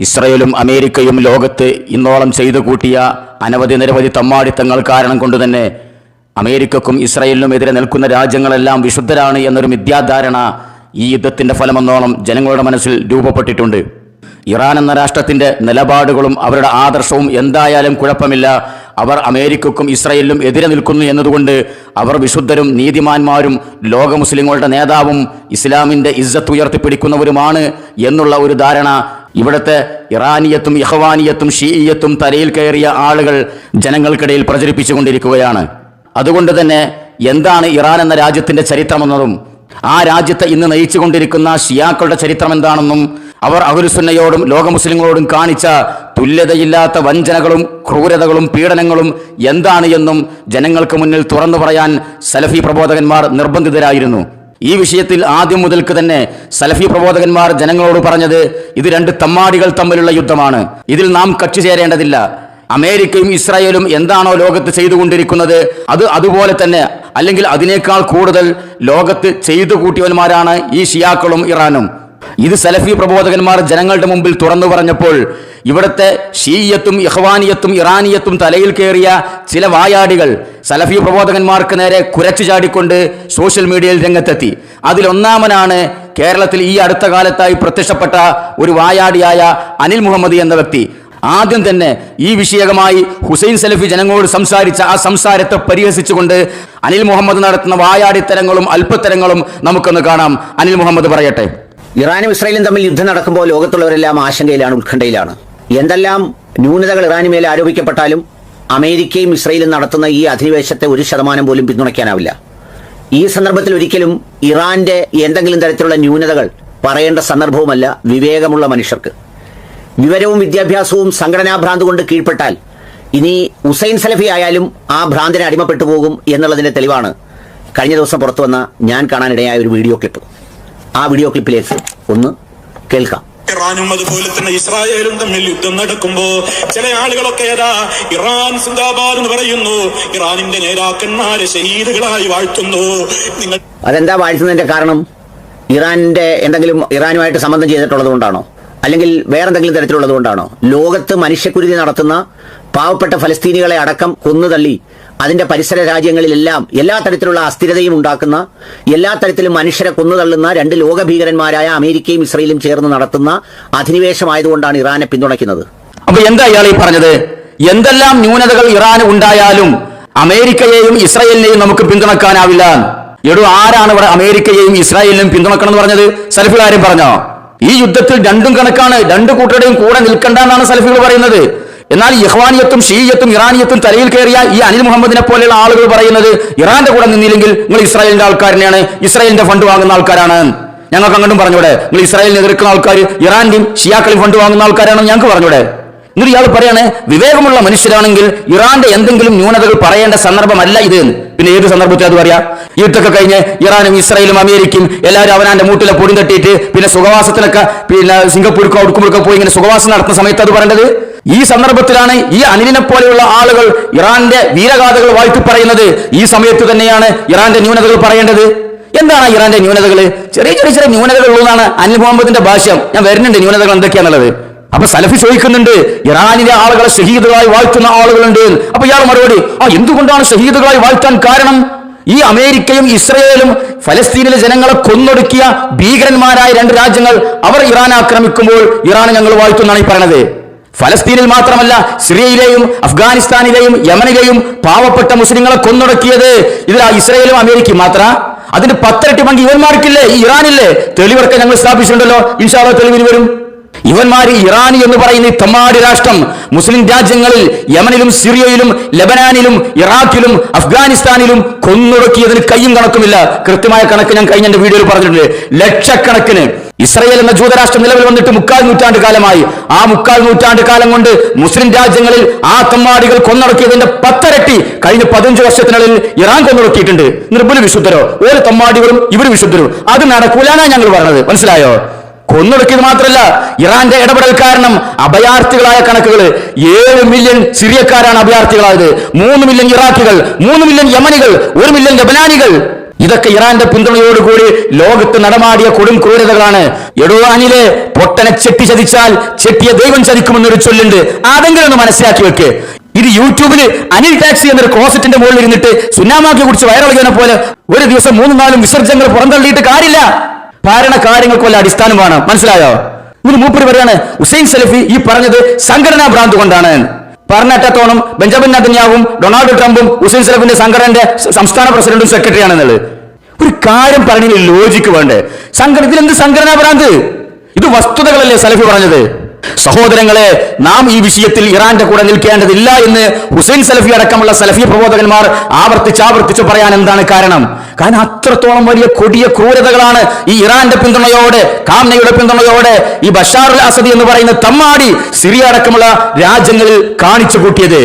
ഇസ്രയേലും അമേരിക്കയും ലോകത്ത് ഇന്നോളം ചെയ്തു കൂട്ടിയ നിരവധി തമ്മാടിത്തങ്ങൾ കാരണം കൊണ്ടുതന്നെ അമേരിക്കക്കും ഇസ്രയേലിനും എതിരെ നിൽക്കുന്ന രാജ്യങ്ങളെല്ലാം വിശുദ്ധരാണ് എന്നൊരു മിഥ്യാധാരണ ഈ യുദ്ധത്തിന്റെ ഫലമെന്നോളം ജനങ്ങളുടെ മനസ്സിൽ രൂപപ്പെട്ടിട്ടുണ്ട്. ഇറാൻ എന്ന രാഷ്ട്രത്തിന്റെ നിലപാടുകളും അവരുടെ ആദർശവും എന്തായാലും കുഴപ്പമില്ല, അവർ അമേരിക്കക്കും ഇസ്രയേലിനും എതിരെ നിൽക്കുന്നു എന്നതുകൊണ്ട് അവർ വിശുദ്ധരും നീതിമാന്മാരും ലോക മുസ്ലിങ്ങളുടെ നേതാവും ഇസ്ലാമിന്റെ ഇസ്സത്ത് ഉയർത്തിപ്പിടിക്കുന്നവരുമാണ് എന്നുള്ള ഒരു ധാരണ ഇവിടുത്തെ ഇറാനിയത്തും ഇഖ്വാനിയത്തും ഷീഇയ്യത്തും തലയിൽ കയറിയ ആളുകൾ ജനങ്ങൾക്കിടയിൽ പ്രചരിപ്പിച്ചുകൊണ്ടിരിക്കുകയാണ്. അതുകൊണ്ട് തന്നെ എന്താണ് ഇറാൻ എന്ന രാജ്യത്തിന്റെ ചരിത്രമെന്നതും ആ രാജ്യത്തെ ഇന്ന് നയിച്ചുകൊണ്ടിരിക്കുന്ന ഷിയാക്കളുടെ ചരിത്രം എന്താണെന്നും അവർ അഹ്ലുസുന്നയോടും ലോക മുസ്ലിങ്ങളോടും കാണിച്ച തുല്യതയില്ലാത്ത വഞ്ചനകളും ക്രൂരതകളും പീഡനങ്ങളും എന്താണ് എന്നും ജനങ്ങൾക്ക് മുന്നിൽ തുറന്നു പറയാൻ സലഫി പ്രബോധകന്മാർ നിർബന്ധിതരായിരുന്നു. ഈ വിഷയത്തിൽ ആദ്യം മുതൽക്ക് തന്നെ സലഫി പ്രബോധകന്മാർ ജനങ്ങളോട് പറഞ്ഞത് ഇത് രണ്ട് തമ്മാടികൾ തമ്മിലുള്ള യുദ്ധമാണ്, ഇതിൽ നാം കക്ഷി ചേരേണ്ടതില്ല. അമേരിക്കയും ഇസ്രായേലും എന്താണോ ലോകത്ത് ചെയ്തുകൊണ്ടിരിക്കുന്നത് അത് അതുപോലെ തന്നെ അല്ലെങ്കിൽ അതിനേക്കാൾ കൂടുതൽ ലോകത്ത് ചെയ്തു കൂട്ടിയവന്മാരാണ് ഈ ഷിയാക്കളും ഇറാനും. ഇത് സലഫി പ്രബോധകന്മാർ ജനങ്ങളുടെ മുമ്പിൽ തുറന്നു പറഞ്ഞപ്പോൾ ഇവിടുത്തെ ഷീയത്തും ഇഖ്വാനിയത്തും ഇറാനിയത്തും തലയിൽ കയറിയ ചില വായാടികൾ സലഫി പ്രബോധകന്മാർക്ക് നേരെ കുരച്ചു ചാടിക്കൊണ്ട് സോഷ്യൽ മീഡിയയിൽ രംഗത്തെത്തി. അതിലൊന്നാമനാണ് കേരളത്തിൽ ഈ അടുത്ത കാലത്തായി പ്രത്യക്ഷപ്പെട്ട ഒരു വായാടിയായ അനിൽ മുഹമ്മദ് എന്ന വ്യക്തി. ആദ്യം തന്നെ ഈ വിഷയകമായി ഹുസൈൻ സലഫി ജനങ്ങളോട് സംസാരിച്ച ആ സംസാരത്തെ പരിഹസിച്ചുകൊണ്ട് അനിൽ മുഹമ്മദ് നടത്തുന്ന വായാടിത്തരങ്ങളും അല്പത്തരങ്ങളും നമുക്കൊന്ന് കാണാം. അനിൽ മുഹമ്മദ് പറയട്ടെ. ഇറാനും ഇസ്രായേലും തമ്മിൽ യുദ്ധം നടക്കുമ്പോൾ ലോകത്തുള്ളവരെല്ലാം ആശങ്കയിലാണ്, ഉത്കണ്ഠയിലാണ്. എന്തെല്ലാം ന്യൂനതകൾ ഇറാന് മേലെ ആരോപിക്കപ്പെട്ടാലും അമേരിക്കയും ഇസ്രായേലും നടത്തുന്ന ഈ അധിനിവേശത്തെ 1% പോലും പിന്തുണയ്ക്കാനാവില്ല. ഈ സന്ദർഭത്തിൽ ഒരിക്കലും ഇറാന്റെ എന്തെങ്കിലും തരത്തിലുള്ള ന്യൂനതകൾ പറയേണ്ട സന്ദർഭവുമല്ല. വിവേകമുള്ള മനുഷ്യർക്ക് വിവരവും വിദ്യാഭ്യാസവും സംഘടനാ ഭ്രാന്ത് കൊണ്ട് കീഴ്പ്പെട്ടാൽ ഇനി ഹുസൈൻ സലഫി ആയാലും ആ ഭ്രാന്തിനെ അടിമപ്പെട്ടു പോകും എന്നുള്ളതിന്റെ തെളിവാണ് കഴിഞ്ഞ ദിവസം പുറത്തു വന്ന ഞാൻ കാണാനിടയായ ഒരു വീഡിയോ ക്ലിപ്പ്. ആ വീഡിയോ ക്ലിപ്പിലേക്ക് ഒന്ന് കേൾക്കാം. ഇറാനും അതുപോലെ തന്നെ ഇസ്രായേലും തമ്മിൽ യുദ്ധം നടക്കുമ്പോ ചില ആളുകളൊക്കെ ഏതാ ഇറാൻ സിന്ദാബാദ് എന്ന് പറയുന്നു, ഇറാനിന്റെ നേതാക്കന്മാരെ ഷഹീദുകളായി വാഴ്ത്തുന്നു. നിങ്ങൾ അതെന്താ വാഴ്ത്തുന്നതിന്റെ കാരണം? ഇറാന്റെ എന്തെങ്കിലും ഇറാനുമായിട്ട് സംബന്ധം ചെയ്തിട്ടുള്ളത് കൊണ്ടാണോ, അല്ലെങ്കിൽ വേറെന്തെങ്കിലും തരത്തിലുള്ളത് കൊണ്ടാണോ? ലോകത്ത് മനുഷ്യക്കുരുതി നടത്തുന്ന പാവപ്പെട്ട ഫലസ്തീനികളെ അടക്കം കൊന്നുതള്ളി അതിന്റെ പരിസര രാജ്യങ്ങളിലെല്ലാം എല്ലാ തരത്തിലുള്ള അസ്ഥിരതയും ഉണ്ടാക്കുന്ന, എല്ലാ തരത്തിലും മനുഷ്യരെ കൊന്നുതള്ളുന്ന രണ്ട് ലോകഭീകരന്മാരായ അമേരിക്കയും ഇസ്രയേലും ചേർന്ന് നടത്തുന്ന അധിനിവേശമായതുകൊണ്ടാണ് ഇറാനെ പിന്തുണയ്ക്കുന്നത്. അപ്പൊ എന്താ ഇയാൾ ഈ പറഞ്ഞത്? എന്തെല്ലാം ന്യൂനതകൾ ഇറാന് ഉണ്ടായാലും അമേരിക്കയെയും ഇസ്രായേലിനെയും നമുക്ക് പിന്തുണക്കാനാവില്ല. എടോ, ആരാണ് ഇവിടെ അമേരിക്കയെയും ഇസ്രായേലിനെയും പിന്തുണക്കണം എന്ന് പറഞ്ഞത്? സലഫികാരും പറഞ്ഞോ? ഈ യുദ്ധത്തിൽ രണ്ടും കണക്കാണ്, രണ്ടു കൂട്ടരുടെയും കൂടെ നിൽക്കണ്ടെന്നാണ് സലഫികൾ പറയുന്നത്. എന്നാൽ ഇഖ്വാനിയത്തും ഷീയത്തും ഇറാനിയത്തും തലയിൽ കയറിയ ഈ അനിൽ മുഹമ്മദിനെ പോലെയുള്ള ആളുകൾ പറയുന്നത് ഇറാന്റെ കൂടെ നിന്നില്ലെങ്കിൽ നിങ്ങൾ ഇസ്രായേലിന്റെ ആൾക്കാരനെയാണ്, ഇസ്രായേലിന്റെ ഫണ്ട് വാങ്ങുന്ന ആൾക്കാരാണ്. ഞങ്ങൾക്ക് അങ്ങോട്ടും പറഞ്ഞൂടെ? നിങ്ങൾ ഇസ്രായേലിനെ എതിർക്കുന്ന ആൾക്കാർ ഇറാന്റെയും ഷിയാക്കളെയും ഫണ്ട് വാങ്ങുന്ന ആൾക്കാരാണെന്ന് ഞങ്ങൾക്ക് പറഞ്ഞൂടെ? എന്നിട്ട് ഇയാൾ പറയാണ് വിവേകമുള്ള മനുഷ്യരാണെങ്കിൽ ഇറാന്റെ എന്തെങ്കിലും ന്യൂനതകൾ പറയേണ്ട സന്ദർഭമല്ല ഇത്. പിന്നെ ഏത് സന്ദർഭത്തിൽ അത് പറയാ? യുദ്ധമൊക്കെ കഴിഞ്ഞ് ഇറാനും ഇസ്രായേലും അമേരിക്കയും എല്ലാവരും അവനാന്റെ മൂട്ടിലെ പൊടി തട്ടിയിട്ട് പിന്നെ സുഖവാസത്തിനൊക്കെ പിന്നെ സിംഗപ്പൂർക്കോ അടുക്കുമ്പോഴൊക്കെ പോയി ഇങ്ങനെ സുഖവാസം നടത്തുന്ന സമയത്ത് അത് പറയേണ്ടത്? ഈ സന്ദർഭത്തിലാണ് ഈ അനിലിനെ പോലെയുള്ള ആളുകൾ ഇറാന്റെ വീരഗാഥകൾ വാഴ്ത്തി പറയുന്നത്. ഈ സമയത്ത് തന്നെയാണ് ഇറാന്റെ ന്യൂനതകൾ പറയേണ്ടത്. എന്താണ് ഇറാന്റെ ന്യൂനതകൾ? ചെറിയ ചെറിയ ചെറിയ ന്യൂനതകൾ ഉള്ളതാണ് അനിൽ മുഹമ്മദിന്റെ ഭാഷ്യം. ഞാൻ വരുന്നുണ്ട് ന്യൂനതകൾ എന്തൊക്കെയാണുള്ളത്. അപ്പൊ സലഫി ചോദിക്കുന്നുണ്ട് ഇറാനിലെ ആളുകളെ ഷഹീദുകളായി വാഴ്ത്തുന്ന ആളുകളുണ്ട്. അപ്പൊ ഇയാൾ മറുപടി, എന്തുകൊണ്ടാണ് ഷഹീദുകളായി വാഴ്ത്താൻ കാരണം? ഈ അമേരിക്കയും ഇസ്രയേലും ഫലസ്തീനിലെ ജനങ്ങളെ കൊന്നൊടുക്കിയ ഭീകരന്മാരായ രണ്ട് രാജ്യങ്ങൾ അവർ ഇറാൻ ആക്രമിക്കുമ്പോൾ ഇറാൻ ഞങ്ങൾ വാഴ്ത്തുന്നാണ് ഈ പറയണത്. ഫലസ്തീനിൽ മാത്രമല്ല സിറിയയിലെയും അഫ്ഗാനിസ്ഥാനിലെയും യമനിലെയും പാവപ്പെട്ട മുസ്ലിങ്ങളെ കൊന്നൊടുക്കിയത് ഇതിൽ ഇസ്രയേലും അമേരിക്കയും മാത്ര. അതിന്റെ 10 ഇരട്ടി പങ്ക് ഇവന്മാർക്കില്ലേ, ഈ ഇറാനില്ലേ? തെളിവൊക്കെ ഞങ്ങൾ സ്ഥാപിച്ചിട്ടുണ്ടല്ലോ, ഇൻഷാ അല്ലാഹ് തെളിവിന് വരും. ഇവന്മാര് ഇറാൻ എന്ന് പറയുന്ന ഈ തമ്മാടി രാഷ്ട്രം മുസ്ലിം രാജ്യങ്ങളിൽ യമനിലും സിറിയയിലും ലബനാനിലും ഇറാഖിലും അഫ്ഗാനിസ്ഥാനിലും കൊന്നൊടുക്കിയതിന് കയ്യും കണക്കുമില്ല. കൃത്യമായ കണക്ക് ഞാൻ കഴിഞ്ഞ എന്റെ വീഡിയോയിൽ പറഞ്ഞിട്ടുണ്ട്. ലക്ഷക്കണക്കിന്. ഇസ്രായേൽ എന്ന ജൂതരാഷ്ട്രം നിലവിൽ വന്നിട്ട് 3/4 നൂറ്റാണ്ട് കാലമായി. ആ 3/4 നൂറ്റാണ്ട് കാലം കൊണ്ട് മുസ്ലിം രാജ്യങ്ങളിൽ ആ തമ്മാടികൾ കൊന്നൊടുക്കിയതിന്റെ 10 ഇരട്ടി കഴിഞ്ഞ 15 വർഷത്തിനുള്ളിൽ ഇറാൻ കൊന്നൊടുക്കിയിട്ടുണ്ട്. നിർബല വിശുദ്ധരോ ഓരോ തമ്മാടികളും ഇവർ വിശുദ്ധരും. അത് നടക്കൂലാനാണ് ഞങ്ങൾ പറഞ്ഞത്. മനസ്സിലായോ? കൊന്നൊടുക്കിയത് മാത്രമല്ല, ഇറാന്റെ ഇടപെടൽ കാരണം അഭയാർത്ഥികളായ കണക്കുകൾ 7 മില്യൺ സിറിയക്കാരാണ് അഭയാർത്ഥികളായത്. 3 മില്യൺ ഇറാഖികൾ, 3 മില്യൺ യമനികൾ, 1 മില്യൺ ലബനാനികൾ. ഇതൊക്കെ ഇറാന്റെ പിന്തുണയോടുകൂടി ലോകത്ത് നടമാടിയ കൊടും ക്രൂരതകളാണ്. എടോ അനിലെ, പൊട്ടനെ ചെട്ടി ചതിച്ചാൽ ചെട്ടിയ ദൈവം ചതിക്കുമെന്നൊരു ചൊല്ലുണ്ട്. അതെങ്കിലും ഒന്ന് മനസ്സിലാക്കി വെക്ക്. ഇത് യൂട്യൂബിൽ അനിൽ ടാക്സി എന്നൊരു ക്ലോസറ്റിന്റെ മുകളിൽ ഇരുന്നിട്ട് സുന്നാമാക്കി കുറിച്ച് വൈറളിനെ പോലെ ഒരു ദിവസം 3-4 വിസർജനങ്ങൾ പുറന്തള്ളിയിട്ട് കാര്യമില്ല. ഭരണ കാര്യങ്ങൾക്ക് വല്ല അടിസ്ഥാനം വേണം. മനസ്സിലായോ? ഇതിന് മൂപ്പര് പറയാണ് ഹുസൈൻ സലഫി ഈ പറഞ്ഞത് സംഘടനാ ഭ്രാന്ത് കൊണ്ടാണ്. പറഞ്ഞിട്ടത്തോണം ബെഞ്ചമിൻ നെതന്യാഹുവും ഡൊണാൾഡ് ട്രംപും ഹുസൈൻ സലഫിന്റെ സംഘടനയുടെ സംസ്ഥാന പ്രസിഡന്റും സെക്രട്ടറി ആണെന്നുള്ളത്. ഒരു കാര്യം പറഞ്ഞതിൽ ലോജിക്ക് വേണ്ടേ? ഇതിലെന്ത് സംഘടനാ ഭ്രാന്ത്? ഇത് വസ്തുതകളല്ലേ സലഫി പറഞ്ഞത്? സഹോദരങ്ങളെ, നാം ഈ വിഷയത്തിൽ ഇറാന്റെ കൂടെ നിൽക്കേണ്ടതില്ല എന്ന് ഹുസൈൻ സലഫി അടക്കമുള്ള സലഫി പ്രബോധകന്മാർ ആവർത്തിച്ച് പറയാൻ എന്താണ് കാരണം? കാരണം അത്രത്തോളം വലിയ കൊടിയ ക്രൂരതകളാണ് ഈ ഇറാന്റെ പിന്തുണയോടെ, കാംനയുടെ പിന്തുണയോടെ ഈ ബഷാർ അൽ അസദ് എന്ന് പറയുന്ന തമ്മാടി സിറിയ അടക്കമുള്ള രാജ്യങ്ങളിൽ കാണിച്ചു കൂട്ടിയത്.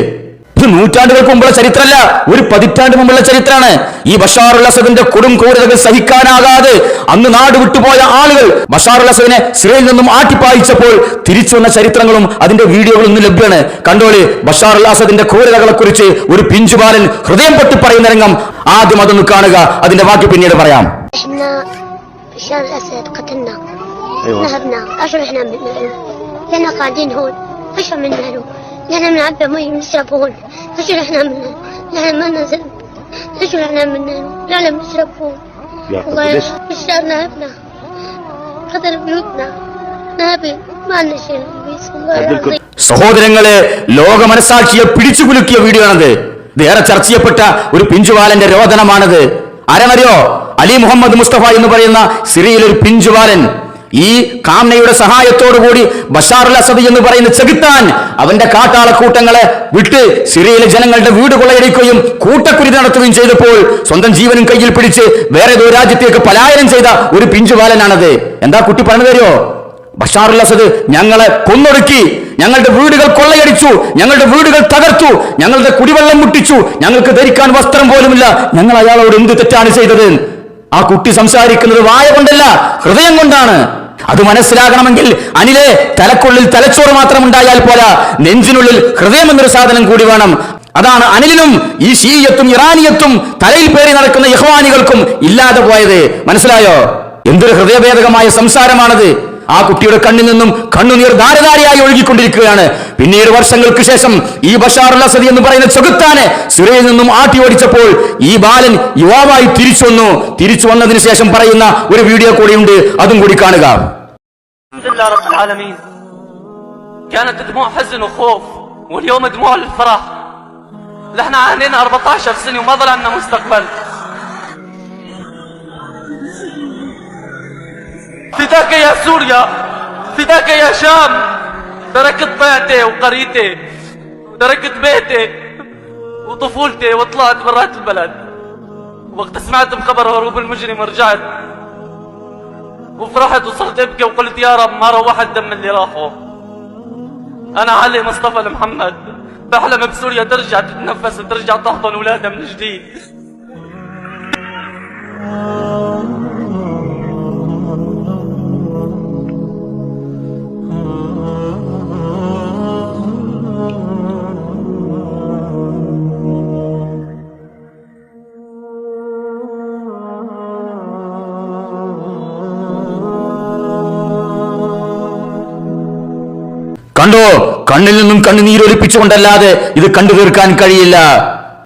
ഇത് നൂറ്റാണ്ടുകൾക്ക് മുമ്പുള്ള ചരിത്രമല്ല, ഒരു 10 മുമ്പുള്ള ചരിത്രമാണ്. ഈ ബഷാർ അൽ അസദിന്റെ കൊടും ക്രൂരതകൾ സഹിക്കാനാകാതെ അന്ന് നാട് വിട്ടുപോയ ആളുകൾ ബഷാർ അൽ അസദിനെ സിറിയയിൽ നിന്നും ആട്ടിപ്പായിച്ചപ്പോൾ തിരിച്ചു വന്ന ചരിത്രങ്ങളും അതിന്റെ വീഡിയോകളും ഇന്ന് ലഭ്യമാണ്. കണ്ടോളി, ബഷാർ അൽ അസദിന്റെ ക്രൂരതകളെ കുറിച്ച് ഒരു പിഞ്ചുബാലൻ ഹൃദയം പൊട്ടി പറയുന്ന രംഗം. ആദ്യം അതൊന്ന് കാണുക, അതിന്റെ ബാക്കി പിന്നീട് പറയാം. بشار الأسد قتلنا. ذهبنا أشرحنا منه لأننا قاعدين هون أشر منه لأننا بنعبي مي بنشرب هون أشرحنا منه لأننا ما نزل أشرحنا منه لأننا بنشرب هون والله بشار نهبنا قتل بيوتنا نهبي ما لنا شيء والله. സഹോദരങ്ങളെ, ലോക മനസാക്ഷിയെ പിടിച്ചുകുലുക്കിയ വീഡിയോ ആണത്. ഇത് ഏറെ ചർച്ച ചെയ്യപ്പെട്ട ഒരു പിഞ്ചുവാലന്റെ രോദനമാണത്. ആരാണറിയോ? അലി മുഹമ്മദ് മുസ്തഫ എന്ന് പറയുന്ന സിറിയയിലെ ഒരു പിഞ്ചുവാലൻ. ഈ കാംനയുടെ സഹായത്തോടുകൂടി ബഷാർ അൽ അസദ് എന്ന് പറയുന്ന ചെകുത്താൻ അവന്റെ കാട്ടാളക്കൂട്ടങ്ങളെ വിട്ട് സിറിയയിലെ ജനങ്ങളുടെ വീട് കൊള്ളയടിക്കുകയും കൂട്ടക്കുരുതി നടത്തുകയും ചെയ്തപ്പോൾ സ്വന്തം ജീവനും കയ്യിൽ പിടിച്ച് വേറെ ഏതോ രാജ്യത്തേക്ക് പലായനം ചെയ്ത ഒരു പിഞ്ചുവാലനാണത്. എന്താ കുട്ടി പറഞ്ഞു തരുമോ? ബഷാർ അൽ അസദ് ഞങ്ങളെ കൊന്നൊടുക്കി, ഞങ്ങളുടെ വീടുകൾ കൊള്ളയടിച്ചു, ഞങ്ങളുടെ വീടുകൾ തകർത്തു, ഞങ്ങളുടെ കുടിവെള്ളം മുട്ടിച്ചു, ഞങ്ങൾക്ക് ധരിക്കാൻ വസ്ത്രം പോലുമില്ല, ഞങ്ങൾ അയാളോട് എന്ത് തെറ്റാണ് ചെയ്തത്? ആ കുട്ടി സംസാരിക്കുന്നത് വായ കൊണ്ടല്ല, ഹൃദയം കൊണ്ടാണ്. അത് മനസ്സിലാകണമെങ്കിൽ അനിലെ, തലക്കുള്ളിൽ തലച്ചോറ് മാത്രം ഉണ്ടായാൽ പോരാ, നെഞ്ചിനുള്ളിൽ ഹൃദയം എന്നൊരു സാധനം കൂടി വേണം. അതാണ് അനിലിനും ഈ ഷീയത്തും ഇറാനിയത്തും തലയിൽ പേറി നടക്കുന്ന ഇഖ്വാനികൾക്കും ഇല്ലാതെ പോയത്. മനസ്സിലായോ? എന്തൊരു ഹൃദയഭേദകമായ സംസാരമാണത്. ആ കുട്ടിയുടെ കണ്ണിൽ നിന്നും കണ്ണുനീർ ധാരധാരയായി ഒഴുകിക്കൊണ്ടിരിക്കുകയാണ്. പിന്നീട് വർഷങ്ങൾക്ക് ശേഷം ഈ ബഷാർ അൽ അസദ് എന്ന് പറയുന്ന ചെകുത്താനെ സിറിയയിൽ നിന്നും ആട്ടി ഓടിച്ചപ്പോൾ ഈ ബാലൻ യുവാവായി തിരിച്ചു വന്നതിന് ശേഷം പറയുന്ന ഒരു വീഡിയോ കൂടിയുണ്ട്, അതും കൂടി കാണുക. كانت دموع حزن وخوف واليوم دموع الفرح. نحن عانينا 14 سنة وما ضل عندنا مستقبل. فداك يا سوريا، فداك يا شام. تركت بيتي وقريتي، تركت بيتي وطفولتي وطلعت برات البلد. وقت سمعت بخبر هروب المجرم رجعت وفرحت وصرت ابكي وقلت يا رب ما روح الدم اللي راحوا. انا علي مصطفى المحمد بحلم بسوريا ترجع تتنفس وترجع تحضن اولادها من جديد. കണ്ടോ, കണ്ണിൽ നിന്നും കണ്ണുനീരൊലിപ്പിച്ചുകൊണ്ടല്ലാതെ ഇത് കണ്ടു തീർക്കാൻ കഴിയില്ല.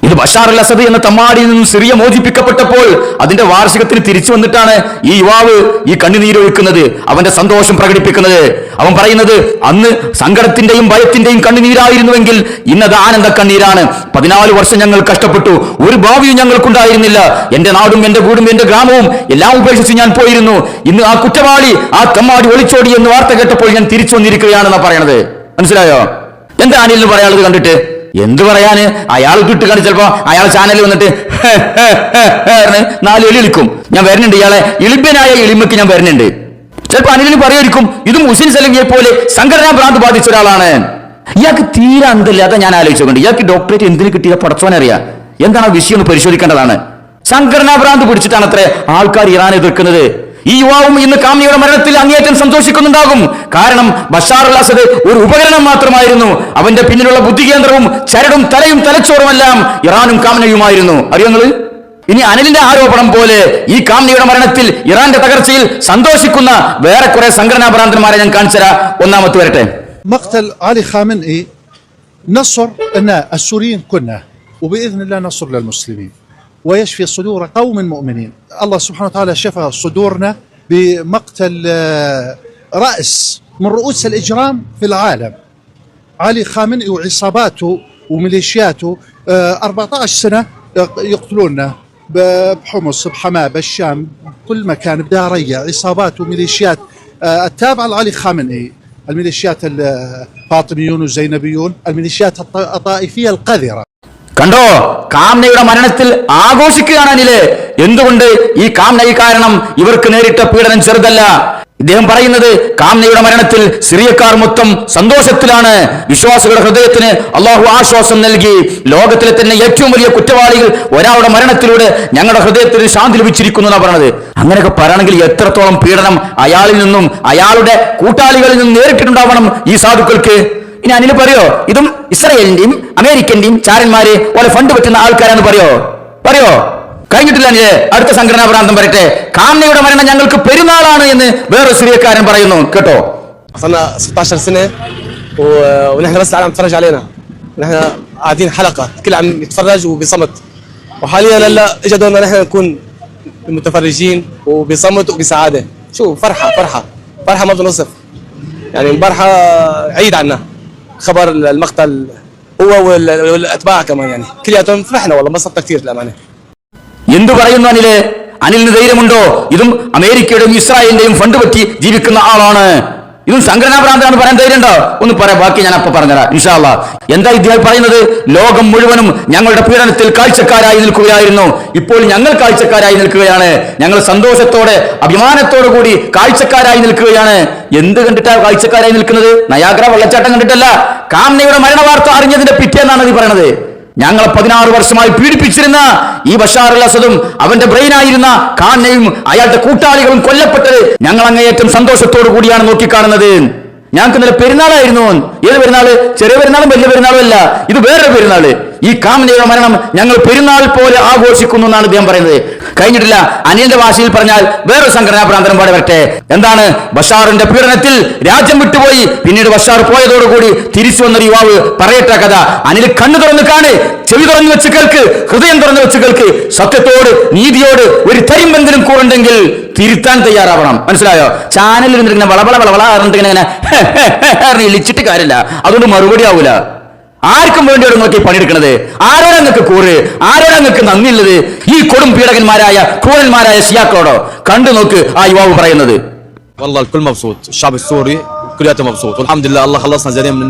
ഇത് ബഷാർ അൽ അസദ് എന്ന തമ്മാടിയിൽ നിന്നും സിറിയ മോചിപ്പിക്കപ്പെട്ടപ്പോൾ അതിന്റെ വാർഷികത്തിന് തിരിച്ചു വന്നിട്ടാണ് ഈ യുവാവ് ഈ കണ്ണുനീരൊഴുക്കുന്നത്, അവന്റെ സന്തോഷം പ്രകടിപ്പിക്കുന്നത്. അവൻ പറയുന്നത് അന്ന് സങ്കടത്തിന്റെയും ഭയത്തിന്റെയും കണ്ണുനീരായിരുന്നുവെങ്കിൽ ഇന്നത് ആനന്ദ കണ്ണീരാണ്. 14 വർഷം ഞങ്ങൾ കഷ്ടപ്പെട്ടു, ഒരു ഭാവിയും ഞങ്ങൾക്കുണ്ടായിരുന്നില്ല. എന്റെ നാടും എന്റെ വീടും എന്റെ ഗ്രാമവും എല്ലാം ഉപേക്ഷിച്ച് ഞാൻ പോയിരുന്നു. ഇന്ന് ആ കുറ്റവാളി, ആ തമ്മാടി ഒളിച്ചോടി എന്ന് വാർത്ത കേട്ടപ്പോൾ ഞാൻ തിരിച്ചു വന്നിരിക്കുകയാണെന്നാ പറയണത്. മനസ്സിലായോ? എന്താ അനിലിന് പറയാനുള്ളത് കണ്ടിട്ട്? എന്ത് പറയാന്? അയാൾ ഇട്ട് കണ്ട് ചിലപ്പോ അയാൾ ചാനലിൽ വന്നിട്ട് 4 എലി ഇളിക്കും. ഞാൻ വരുന്നുണ്ട്, ഇയാളെ ഇളിബ്യനായ എളിമയ്ക്ക് ഞാൻ വരുന്നുണ്ട്. ചിലപ്പോ അനിലിന് പറയുമായിരിക്കും ഇതും ഹുസൈൻ സലഫിയെ പോലെ സംഘടനാ ഭ്രാന്ത് ബാധിച്ച ഒരാളാണ്. ഇയാൾക്ക് തീരെ അന്തല്ല. അതാ ഞാൻ ആലോചിച്ചുകൊണ്ട് ഇയാൾക്ക് ഡോക്ടറേറ്റ് എന്തിനു കിട്ടിയ പടച്ചോനറിയാം. എന്താണ് ആ വിഷയം എന്ന് പരിശോധിക്കേണ്ടതാണ്. സംഘടനാ ഭ്രാന്ത് പിടിച്ചിട്ടാണ് അത്ര ആൾക്കാർ ഇറാനെ എതിർക്കുന്നത്. ഈ യുവാവും ഇന്ന് കാംനിയുടെ മരണത്തിൽ അങ്ങേയറ്റം സന്തോഷിക്കുന്നുണ്ടാകും. കാരണം ബഷാർ അൽ അസദ് ഒരു ഉപകരണം മാത്രമായിരുന്നു. അവന്റെ പിന്നിലുള്ള ബുദ്ധികേന്ദ്രവും ചരടും തലയും തലച്ചോറുമെല്ലാം ഇറാനും കാംനയുമായിരുന്നു. അറിയോ നിങ്ങള്? ഇനി അനിലിന്റെ ആരോപണം പോലെ ഈ കാംനിയുടെ മരണത്തിൽ ഇറാന്റെ തകർച്ചയിൽ സന്തോഷിക്കുന്ന വേറെ കുറെ സംഘടനാ ഭ്രാന്തന്മാരെ ഞാൻ കാണിച്ചുതരാം. ഒന്നാമത്തെ വരട്ടെ. مقتل علي خامنئي نصر لنا السوريين كنا وبإذن الله نصر للمسلمين ويشفي صدور قوم مؤمنين. الله سبحانه وتعالى شفى صدورنا بمقتل رأس من رؤوس الإجرام في العالم علي خامنئي وعصاباته وميليشياته. 14 سنة يقتلوننا بحمص بحماة بالشام كل مكان بدارية عصابات وميليشيات التابعة لعلي خامنئي الميليشيات الفاطميون والزينبيون الميليشيات الطائفية القذرة. കണ്ടോ, കാംനയുടെ മരണത്തിൽ ആഘോഷിക്കുകയാണ് അനില്. എന്തുകൊണ്ട്? ഈ കാംനയി കാരണം ഇവർക്ക് നേരിട്ട പീഡനം ചെറുതല്ല. ഇദ്ദേഹം പറയുന്നത് കാംനയുടെ മരണത്തിൽ സിറിയക്കാർ മൊത്തം സന്തോഷത്തിലാണ്. വിശ്വാസികളുടെ ഹൃദയത്തിന് അള്ളാഹു ആശ്വാസം നൽകി. ലോകത്തിലെ തന്നെ ഏറ്റവും വലിയ കുറ്റവാളികൾ ഒരാളുടെ മരണത്തിലൂടെ ഞങ്ങളുടെ ഹൃദയത്തിന് ശാന്തി ലഭിച്ചിരിക്കുന്നു എന്നാണ് പറഞ്ഞത്. അങ്ങനെയൊക്കെ പറയണമെങ്കിൽ എത്രത്തോളം പീഡനം അയാളിൽ നിന്നും അയാളുടെ കൂട്ടാളികളിൽ നിന്നും നേരിട്ടിട്ടുണ്ടാവണം ഈ സാധുക്കൾക്ക്. ഇനി അനിൽ പറയോ ഇതും ഇസ്രായേലിന്റെയും അമേരിക്കന്റെയും ചാരന്മാര് പോലെ ഫണ്ട് പറ്റുന്ന ആൾക്കാരാന്ന് പറയോ? കഴിഞ്ഞിട്ടില്ല അനില്. അടുത്ത സംഘടനാ ഭ്രാന്തം പറയട്ടെ. കാംനയുടെ മരണം ഞങ്ങൾക്ക് പെരുന്നാളാണ് എന്ന് വേറെ സിറിയക്കാരൻ പറയുന്നു. കേട്ടോ, صرنا 16 سنة ونحن بس العالم تتفرج علينا، ونحن قاعدين حلقة كل عم يتفرج وبصمت، وحاليا هلا اجى دورنا نحن نكون متفرجين وبصمت وبسعادة. شو فرحة ما بدنا نوصف، يعني امبارحة عيد عنا خبر المقتل هو والأتباع كمان، يعني كلياتهم فرحنا والله انبسطنا كثير للأمانة. എന്തു പറയുന്നു അനില്? അനിലിന് ധൈര്യമുണ്ടോ? ഇതും അമേരിക്കയുടെയും ഇസ്രായേലിന്റെയും ഫണ്ട് പറ്റി ജീവിക്കുന്ന ആളാണ്. ഇതും സംഘടനാ ഭ്രാന്താണെന്ന് പറയാൻ ധൈര്യമുണ്ടോ? ഒന്ന് പറയാം, ബാക്കി ഞാൻ അപ്പൊ പറഞ്ഞുതരാം ഇൻഷാ അല്ലാഹ്. എന്താ ഇദ്ദേഹം പറയുന്നത്? ലോകം മുഴുവനും ഞങ്ങളുടെ പീഡനത്തിൽ കാഴ്ചക്കാരായി നിൽക്കുകയായിരുന്നു, ഇപ്പോൾ ഞങ്ങൾ കാഴ്ചക്കാരായി നിൽക്കുകയാണ്. ഞങ്ങൾ സന്തോഷത്തോടെ അഭിമാനത്തോടു കൂടി കാഴ്ചക്കാരായി നിൽക്കുകയാണ്. എന്ത് കണ്ടിട്ടാ കാഴ്ചക്കാരായി നിൽക്കുന്നത്? നയാഗ്ര വെള്ളച്ചാട്ടം കണ്ടിട്ടല്ല, കാംനയുടെ മരണ വാർത്ത അറിഞ്ഞതിന്റെ പിറ്റേന്നാണ് ഈ പറയുന്നത്. ഞങ്ങളെ 16 വർഷമായി പീഡിപ്പിച്ചിരുന്ന ഈ ബഷാർ അൽ അസദും അവന്റെ ബ്രെയിനായിരുന്ന ഖാനെയും അയാളുടെ കൂട്ടാളികളും കൊല്ലപ്പെട്ടത് ഞങ്ങൾ അങ്ങേയറ്റം സന്തോഷത്തോടു കൂടിയാണ് നോക്കിക്കാണുന്നത്. ഞങ്ങൾക്ക് ഇന്നലെ പെരുന്നാളായിരുന്നു. ഏത് പെരുന്നാള്? ചെറിയ പെരുന്നാളും വലിയ പെരുന്നാളും അല്ല, ഇത് വേറൊരു പെരുന്നാള്. ഈ കാംനയുടെ മരണം ഞങ്ങൾ പെരുന്നാൾ പോലെ ആഘോഷിക്കുന്നു എന്നാണ് ഇദ്ദേഹം പറയുന്നത്. കഴിഞ്ഞിട്ടില്ല. അനിലിന്റെ ഭാഷയിൽ പറഞ്ഞാൽ വേറൊരു സംഘടനാ പ്രാന്തരം പാടെ വരട്ടെ. എന്താണ്? ബഷാറിന്റെ പീഡനത്തിൽ രാജ്യം വിട്ടുപോയി പിന്നീട് ബഷാർ പോയതോടുകൂടി തിരിച്ചു വന്നൊരു യുവാവ് പറയട്ടെ കഥ. അനിൽ കണ്ണു തുറന്ന് കാണ്, ചെവി തുറന്നു വെച്ച് കേൾക്ക്, ഹൃദയം തുറന്നു വെച്ച് കേൾക്ക്. സത്യത്തോട് നീതിയോട് ഒരു തരിമ്പെങ്കിലും കൂറുണ്ടെങ്കിൽ തിരുത്താൻ തയ്യാറാവണം. മനസ്സിലായോ? ചാനലിൽ ഇരുന്നിങ്ങനെ വളവള ഇങ്ങനെ ഇളിച്ചിട്ട് കാര്യമില്ല, അതുകൊണ്ട് മറുപടി ആവൂല. ആർക്കും വേണ്ടിയോട് നോക്കി പണിയെടുക്കണത്? ആരോടാ നിങ്ങൾക്ക് കൂറ്? ആരോടാ നിങ്ങൾക്ക് നന്ദിയുള്ളത്? ഈ കൊടും പീഡകന്മാരായ ക്രൂരന്മാരായ സിയാക്കളോടോ? കണ്ടു നോക്ക് ആ യുവാവ് പറയുന്നത്. والله الكل مبسوط، الشعب السوري كلياته مبسوط، والحمد لله الله خلصنا زين من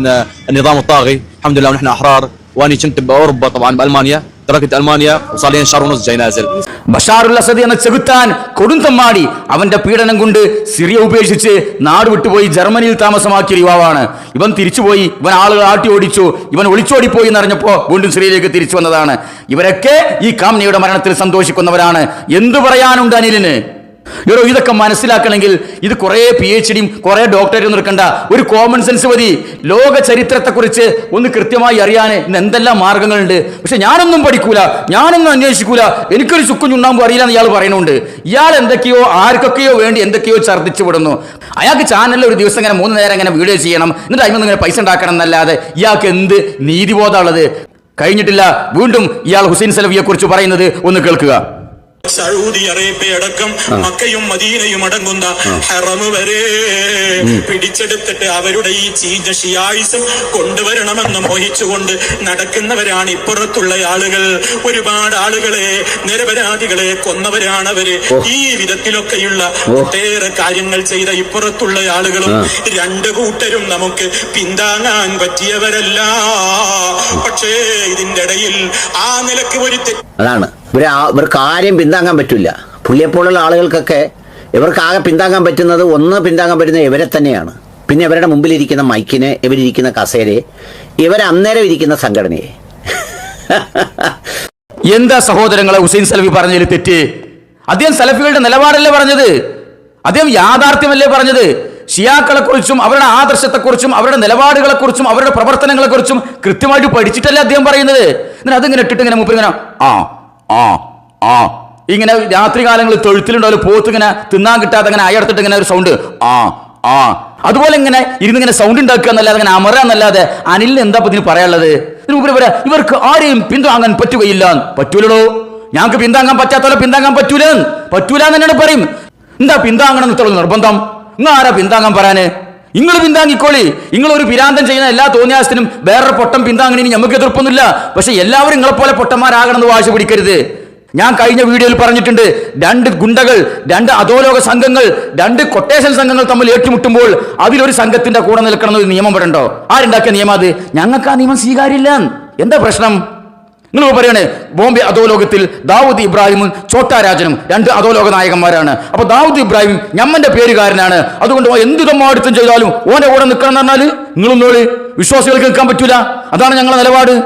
النظام الطاغي، الحمد لله ونحن احرار. واني كنت باوروبا طبعا بالمانيا، تركت المانيا وصار لي شهر ونص جاي نازل. ബഷാറുൽ അസദ് എന്ന ചെകുത്താൻ കൊടുന്തമ്മാടി അവന്റെ പീഡനം കൊണ്ട് സിറിയ ഉപേക്ഷിച്ച് നാട് വിട്ടുപോയി ജർമ്മനിയിൽ താമസമാക്കിയ യുവാവാണ്. ഇവൻ തിരിച്ചുപോയി, ഇവൻ ആളുകൾ ആട്ടി ഓടിച്ചു, ഇവൻ ഒളിച്ചോടിപ്പോയി എന്നറിഞ്ഞപ്പോ വീണ്ടും സിറിയയിലേക്ക് തിരിച്ചു വന്നതാണ്. ഇവരൊക്കെ ഈ കാംനയുടെ മരണത്തിൽ സന്തോഷിക്കുന്നവരാണ്. എന്തു പറയാനുണ്ട് അനിലിന്? ഇതൊക്കെ മനസ്സിലാക്കണമെങ്കിൽ ഇത് കുറെ PhDയും കുറെ ഡോക്ടറേറ്റും നിൽക്കണ്ട, ഒരു കോമൺ സെൻസ് മതി. ലോക ചരിത്രത്തെക്കുറിച്ച് ഒന്ന് കൃത്യമായി അറിയാൻ ഇന്ന് എന്തെല്ലാം മാർഗങ്ങളുണ്ട്. പക്ഷെ ഞാനൊന്നും പഠിക്കൂല, ഞാനൊന്നും അന്വേഷിക്കൂല, എനിക്കൊരു ചുക്കും ചുണ്ണാമ്പും അറിയില്ല എന്ന് ഇയാൾ പറയുന്നുണ്ട്. ഇയാൾ എന്തൊക്കെയോ ആർക്കൊക്കെയോ വേണ്ടി എന്തൊക്കെയോ ഛർദ്ദിച്ചു വിടുന്നു. അയാൾക്ക് ചാനലിൽ ഒരു ദിവസം ഇങ്ങനെ 3 നേരം ഇങ്ങനെ വീഡിയോ ചെയ്യണം, എന്നിട്ട് അതിനൊന്നും ഇങ്ങനെ പൈസ ഉണ്ടാക്കണം എന്നല്ലാതെ ഇയാൾക്ക് എന്ത് നീതിബോധമുള്ളത്? കഴിഞ്ഞിട്ടില്ല. വീണ്ടും ഇയാൾ ഹുസൈൻ സലഫിയെ കുറിച്ച് പറയുന്നത് ഒന്ന് കേൾക്കുക. സൗദി അറേബ്യ അടക്കം മക്കയും മദീനയും അടങ്ങുന്ന ഹറം വരെ പിടിച്ചെടുത്തിട്ട് അവരുടെ ഈ ചീഞ്ഞ ഷിയായിസം കൊണ്ടുവരണമെന്ന് മോഹിച്ചുകൊണ്ട് നടക്കുന്നവരാണ് ഇപ്പുറത്തുള്ള ആളുകൾ. ഒരുപാട് ആളുകളെ, നിരപരാധികളെ കൊന്നവരാണ് അവര്. ഈ വിധത്തിലൊക്കെയുള്ള ഒട്ടേറെ കാര്യങ്ങൾ ചെയ്ത ഇപ്പുറത്തുള്ള ആളുകളും രണ്ടു കൂട്ടരും നമുക്ക് പിന്താങ്ങാൻ പറ്റിയവരല്ല. പക്ഷേ ഇതിന്റെ ഇടയിൽ ആ നിലക്ക് ഒരു അതാണ് ഇവർക്ക് ആരെയും പിന്താങ്ങാൻ പറ്റില്ല. പുള്ളിയെപ്പോലുള്ള ആളുകൾക്കൊക്കെ ഇവർക്കാകെ പിന്താങ്ങാൻ പറ്റുന്നത്, പിന്താങ്ങാൻ പറ്റുന്നത് ഇവരെ തന്നെയാണ്. പിന്നെ ഇവരുടെ മുമ്പിലിരിക്കുന്ന മൈക്കിനെ, ഇവരിയ്ക്കുന്ന കസേരയെ, ഇവരന്നേരം ഇരിക്കുന്ന സംഘടനയെ. എന്താ സഹോദരങ്ങളെ ഹുസൈൻ സലഫി പറഞ്ഞതിൽ തെറ്റ്? അദ്ദേഹം സലഫികളുടെ നിലപാടല്ലേ പറഞ്ഞത്? അദ്ദേഹം യാഥാർത്ഥ്യമല്ലേ പറഞ്ഞത്? ഷിയാക്കളെ കുറിച്ചും അവരുടെ ആദർശത്തെക്കുറിച്ചും അവരുടെ നിലപാടുകളെക്കുറിച്ചും അവരുടെ പ്രവർത്തനങ്ങളെക്കുറിച്ചും കൃത്യമായിട്ട് പഠിച്ചിട്ടല്ലേ അദ്ദേഹം പറയുന്നത്. എന്നിട്ട് അതിങ്ങനെ ഇട്ടിട്ട് ഇങ്ങനെ മൂപ്പരിങ്ങനെ ആ. ഇങ്ങനെ രാത്രി കാലങ്ങളിൽ തൊഴുത്തിലുണ്ടാവും പോത്ത് ഇങ്ങനെ തിന്നാൻ കിട്ടാതെ അങ്ങനെ അയർത്തിട്ട് ഇങ്ങനെ ഒരു സൗണ്ട് ആ ആ. അതുപോലെ ഇങ്ങനെ ഇരുന്നിങ്ങനെ സൗണ്ട് ഉണ്ടാക്കുക എന്നല്ലാതെ അങ്ങനെ അമറ എന്നല്ലാതെ അനിലിന് എന്താ ഇതിന് പറയാനുള്ളത്? ഇവർക്ക് ആരെയും പിന്താങ്ങാൻ പറ്റുകയില്ല. പറ്റൂലോ, ഞങ്ങൾക്ക് പിന്താങ്ങാൻ പറ്റാത്തവരെ പിന്താങ്ങാൻ പറ്റൂല എന്ന് തന്നെയാണ് പറയും. എന്താ പിന്താങ്ങണം എന്നുള്ള നിർബന്ധം? നിങ്ങൾ ആരാ പിന്താങ്ങാൻ പറയാന്? നിങ്ങൾ പിന്താങ്ങിക്കോളി. നിങ്ങൾ ഒരു പിരാന്തം ചെയ്യുന്ന എല്ലാ തോന്നിയാസത്തിനും വേറൊരു പൊട്ടം പിന്താങ്ങണി നമുക്ക് എതിർപ്പൊന്നുമില്ല. പക്ഷെ എല്ലാവരും നിങ്ങളെപ്പോലെ പൊട്ടന്മാരാകണമെന്ന് വാശി പിടിക്കരുത്. ഞാൻ കഴിഞ്ഞ വീഡിയോയിൽ പറഞ്ഞിട്ടുണ്ട്, 2 ഗുണ്ടകൾ, 2 അധോലോക സംഘങ്ങൾ, 2 കൊട്ടേഷൻ സംഘങ്ങൾ തമ്മിൽ ഏറ്റുമുട്ടുമ്പോൾ അതിലൊരു സംഘത്തിന്റെ കൂടെ നിൽക്കണം എന്നൊരു നിയമം പറയണ്ടോ? ആരുണ്ടാക്കിയ നിയമം അത്? ഞങ്ങൾക്ക് ആ നിയമം സ്വീകാര്യമില്ല. എന്താ പ്രശ്നം? നിങ്ങൾ പറയണേ ബോംബെ അധോലോകത്തിൽ ദാവൂദ് ഇബ്രാഹിമും ചോട്ടാ രാജനും 2 അധോലോക നായകന്മാരാണ്. അപ്പൊ ദാവൂദ് ഇബ്രാഹിം ഞമ്മന്റെ പേരുകാരനാണ്, അതുകൊണ്ട് എന്ത് തമ്മാടുത്തം ചെയ്താലും ഓന്റെ കൂടെ നിൽക്കണം എന്ന് പറഞ്ഞാൽ നിങ്ങളൊന്നോള് വിശ്വാസികൾക്ക് നിൽക്കാൻ പറ്റൂല. അതാണ് ഞങ്ങളുടെ നിലപാട്.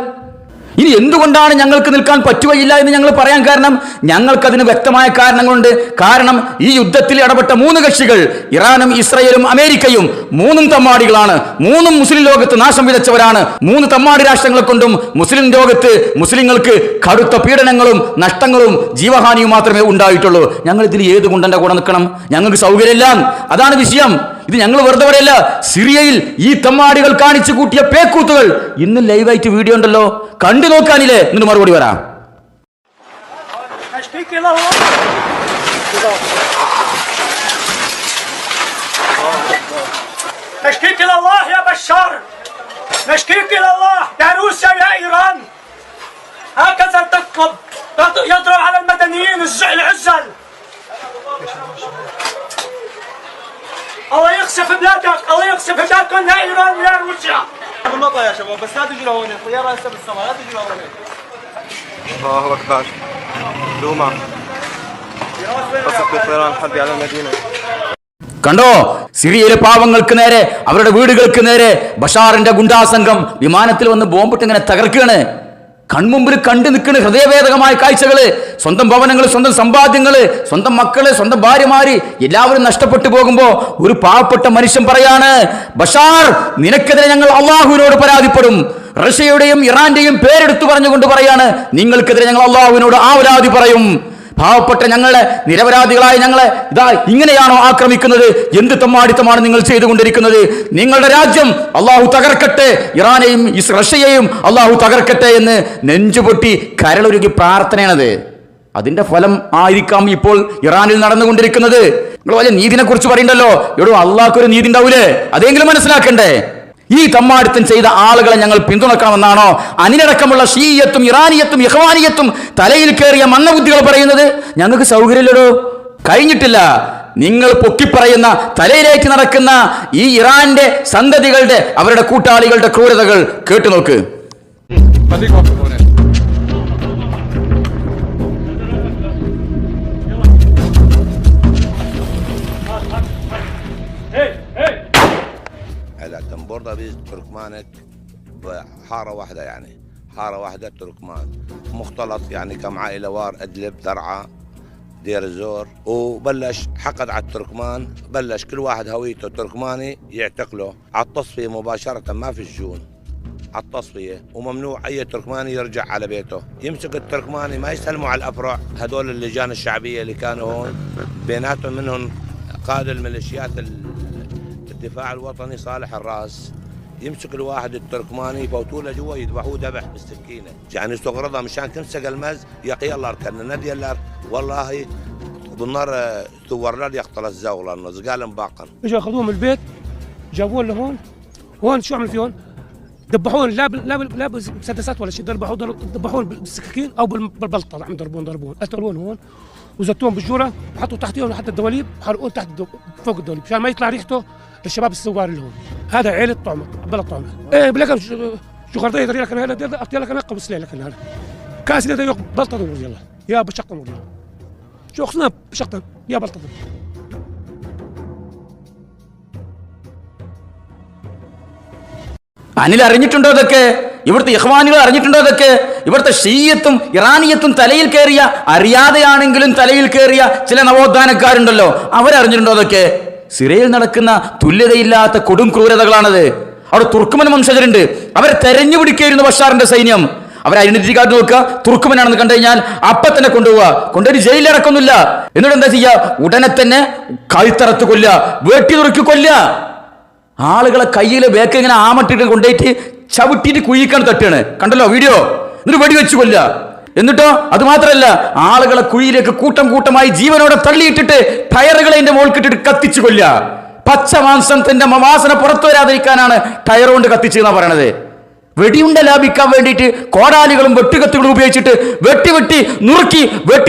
ഇനി എന്തുകൊണ്ടാണ് ഞങ്ങൾക്ക് നിൽക്കാൻ പറ്റുകയില്ല എന്ന് ഞങ്ങൾ പറയാൻ കാരണം, ഞങ്ങൾക്കതിന് വ്യക്തമായ കാരണങ്ങളുണ്ട്. കാരണം ഈ യുദ്ധത്തിൽ ഇടപെട്ട 3 കക്ഷികൾ, ഇറാനും ഇസ്രയേലും അമേരിക്കയും, 3 തമ്മാടികളാണ്. 3 മുസ്ലിം ലോകത്ത് നാശം വിതച്ചവരാണ്. 3 തമ്മാടി രാഷ്ട്രങ്ങളെ കൊണ്ടും മുസ്ലിം ലോകത്ത് മുസ്ലിങ്ങൾക്ക് കടുത്ത പീഡനങ്ങളും നഷ്ടങ്ങളും ജീവഹാനിയും മാത്രമേ ഉണ്ടായിട്ടുള്ളൂ. ഞങ്ങൾ ഇതിൽ ഏത് ഗുണ്ടന്റെ കൂടെ നിൽക്കണം? ഞങ്ങൾക്ക് സൗകര്യമില്ല. അതാണ് വിഷയം. ഇത് ഞങ്ങൾ വെറുതെ പറയല്ല. സിറിയയിൽ ഈ തമ്മാടികൾ കാണിച്ചു കൂട്ടിയ പേക്കൂത്തുകൾ ഇന്ന് ലൈവായിട്ട് വീഡിയോ ഉണ്ടല്ലോ, കണ്ടു നോക്കാനില്ലേ? എന്നിട്ട് മറുപടി വരാം. نشكيك إلى الله يا بشار، نشكيك إلى الله يا روسيا يا إيران. هكذا تطلب يضرب على المدنيين العزل. الله يخسف بلادك، الله يخسف بلادكم يا إيران ويا روسيا. بالمطر يا شباب، بس لا تجوا لهون، الطيارة هسه بالسماء، لا تجوا لهون. الله أكبر. دوما. قصف الطيران حربي على المدينة. കണ്ടോ, സിറിയയിലെ പാവങ്ങൾക്ക് നേരെ, അവരുടെ വീടുകൾക്ക് നേരെ ബഷാറിന്റെ ഗുണ്ടാ സംഘം വിമാനത്തിൽ വന്ന് ബോംബിട്ട് ഇങ്ങനെ തകർക്കുകയാണ്. കൺമുമ്പിൽ കണ്ടു നിൽക്കുന്ന ഹൃദയവേദകമായ കാഴ്ചകള്. സ്വന്തം ഭവനങ്ങൾ, സ്വന്തം സമ്പാദ്യങ്ങള്, സ്വന്തം മക്കള്, സ്വന്തം ഭാര്യമാര് എല്ലാവരും നഷ്ടപ്പെട്ടു പോകുമ്പോ ഒരു പാവപ്പെട്ട മനുഷ്യൻ പറയാണ്, ബഷാർ, നിനക്കെതിരെ ഞങ്ങൾ അള്ളാഹുവിനോട് പരാതിപ്പെടും. റഷ്യയുടെയും ഇറാന്റെയും പേരെടുത്തു പറഞ്ഞുകൊണ്ട് പറയാണ്, നിങ്ങൾക്കെതിരെ ഞങ്ങൾ അള്ളാഹുവിനോട് ആവലാതി പറയും. പാവപ്പെട്ട ഞങ്ങളെ, നിരപരാധികളായ ഞങ്ങളെ ഇതാ ഇങ്ങനെയാണോ ആക്രമിക്കുന്നത്? എന്ത് തമ്മാടിത്തമാണ് നിങ്ങൾ ചെയ്തുകൊണ്ടിരിക്കുന്നത്? നിങ്ങളുടെ രാജ്യം അള്ളാഹു തകർക്കട്ടെ, ഇറാനെയും റഷ്യയെയും അള്ളാഹു തകർക്കട്ടെ എന്ന് നെഞ്ചുപൊട്ടി കരളൊരുക്കി പ്രാർത്ഥനയാണത്. അതിന്റെ ഫലം ആയിരിക്കാം ഇപ്പോൾ ഇറാനിൽ നടന്നുകൊണ്ടിരിക്കുന്നത്. നിങ്ങൾ വലിയ നീതിനെ കുറിച്ച് പറയണ്ടല്ലോ. എടോ, അള്ളാഹ്ക്കൊരു നീതി ഉണ്ടാവൂലേ? അതെങ്കിലും മനസ്സിലാക്കണ്ടേ? ഈ തമ്മാടിത്തം ചെയ്ത ആളുകളെ ഞങ്ങൾ പിന്തുണക്കണമെന്നാണോ അനിലടക്കമുള്ള ഷീയത്തും ഇറാനിയത്തും ഇഖ്വാനിയത്തും തലയിൽ കയറിയ മന്ദബുദ്ധികൾ പറയുന്നത്? ഞങ്ങൾക്ക് സൗകര്യമില്ലടോ, കഴിഞ്ഞിട്ടില്ല. നിങ്ങൾ പൊക്കിപ്പറയുന്ന, തലയിലേക്ക് നടക്കുന്ന ഈ ഇറാന്റെ സന്തതികളുടെ, അവരുടെ കൂട്ടാളികളുടെ ക്രൂരതകൾ കേട്ടുനോക്ക്. بوردابيز تركمانك بحارة واحدة، يعني حارة واحدة تركمان مختلط، يعني كم عائلة وار أدلب درعا دير الزور. وبلش حقد على التركمان، بلش كل واحد هويته تركماني يعتقله على التصفية مباشرة، ما في الجون، على التصفية. وممنوع أي تركماني يرجع على بيته. يمسك التركماني ما يسلموا على الأفرع. هدول اللجان الشعبية اللي كانوا هون بيناتهم منهم قائد الميليشيات الدفاع الوطني صالح الراس، يمسك الواحد التركماني يفوتوا له جوا يذبحوه ذبح بالسكينه، يعني استغرضها مشان كنسق المز يقي الله كان ندي الله والله بالنار ثور له يقتل الزاوله انه زقال باقا. اجوا اخذوه من البيت جابوه لهون، هون شو عملوا فيهم؟ ذبحوهم لا بمسدسات ولا شيء، ذبحوهم بالسكاكين او بالبلطه، عم ضربون قتلوهم هون وزتوهم بالجوره وحطوا تحتهم لحتى الدواليب، حرقوهم تحت فوق الدواليب مشان ما يطلع ريحته للشباب الثوار اللي هون. هذا عيلة طعمة بلد طعمة. ايه بلاقي شو خرطيه يدري لك انا هذا اعطي لك انا قبل لك انا هذا كاس ده يق بلطه دور يلا يا بشقه دور شو خصنا بشقه يا بلطه. അനിൽ അറിഞ്ഞിട്ടുണ്ടോ ഇതൊക്കെ? ഇവിടുത്തെ ഇഖ്വാനികൾ അറിഞ്ഞിട്ടുണ്ടോ ഇതൊക്കെ? ഇവിടുത്തെ ഷീയത്തും ഇറാനിയത്തും തലയിൽ കയറിയ, അറിയാതെയാണെങ്കിലും തലയിൽ കയറിയ ചില നവോത്ഥാനക്കാരുണ്ടല്ലോ, അവരറിഞ്ഞിട്ടുണ്ടോ ഇതൊക്കെ? സിറിയയിൽ നടക്കുന്ന തുല്യതയില്ലാത്ത കൊടും ക്രൂരതകളാണത്. അവിടെ തുർക്കുമൻ വംശജരുണ്ട്, അവരെ തെരഞ്ഞു പിടിക്കുകയായിരുന്നു ബഷാറിന്റെ സൈന്യം. അവരെ ഐഡന്റിറ്റി കാർഡ് നോക്കുക, തുർക്കുമനാണെന്ന് കണ്ടു കഴിഞ്ഞാൽ അപ്പൊ തന്നെ കൊണ്ടുപോവുക, കൊണ്ടുപോയി ജയിലിൽ അടക്കൊന്നുമില്ല. എന്നിട്ട് എന്താ ചെയ്യുക? ഉടനെ തന്നെ കഴുത്തറത്ത് കൊല്ലുക, വെട്ടി നുറുക്കി കൊല്ലുക. ആളുകളെ കയ്യിൽ ബേക്ക് ഇങ്ങനെ ആമട്ടിട്ട് കൊണ്ടുപോയിട്ട് ചവിട്ടിയിട്ട് കുഴിക്കാൻ തട്ടുകയാണ്. കണ്ടല്ലോ വീഡിയോ. എന്നിട്ട് വെടിവെച്ച് കൊല്ലുക. എന്നിട്ടോ അത് മാത്രമല്ല, ആളുകളെ കുഴിയിലേക്ക് കൂട്ടം കൂട്ടമായി ജീവനോടെ തള്ളിയിട്ടിട്ട് ടയറുകളെ അതിന്റെ മുകൾക്കിട്ടിട്ട് കത്തിച്ചു കൊല്ലുക. പച്ച മാംസത്തിന്റെ വാസന പുറത്തു വരാതിരിക്കാനാണ് ടയർ കൊണ്ട് കത്തിച്ചെന്നാ പറയണത്. വെടിയുണ്ട ലാഭിക്കാൻ വേണ്ടിയിട്ട് കോടാലികളും വെട്ടുകത്തുകളും ഉപയോഗിച്ചിട്ട് വെട്ടി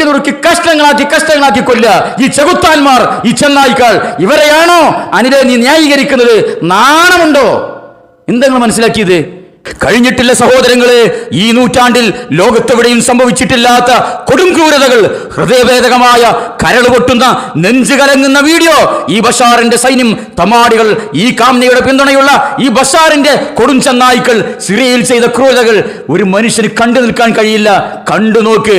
നുറുക്കി കഷ്ണങ്ങളാക്കി കൊല്ലുക. ഈ ചെകുത്താന്മാർ, ഈ ചെന്നായിക്കാൾ, ഇവരെയാണോ അനിലെ നീ ന്യായീകരിക്കുന്നത്? നാണമുണ്ടോ? എന്തെങ്കിലും മനസ്സിലാക്കിയത്? കഴിഞ്ഞിട്ടില്ല സഹോദരങ്ങളെ. ഈ നൂറ്റാണ്ടിൽ ലോകത്തെവിടെയും സംഭവിച്ചിട്ടില്ലാത്ത കൊടുംക്രൂരതകൾ, ഹൃദയഭേദകമായ കരൾ പൊട്ടുന്ന നെഞ്ചു കലങ്ങുന്ന വീഡിയോ. ഈ ബഷാറിന്റെ സൈന്യം തമാടികൾ, ഈ കാംനയുടെ പിന്തുണയുള്ള ഈ ബഷാറിന്റെ കൊടും ചെന്നായ്ക്കൾ സിറിയയിൽ ചെയ്ത ക്രൂരതകൾ ഒരു മനുഷ്യന് കണ്ടു നിൽക്കാൻ കഴിയില്ല. കണ്ടു നോക്ക്.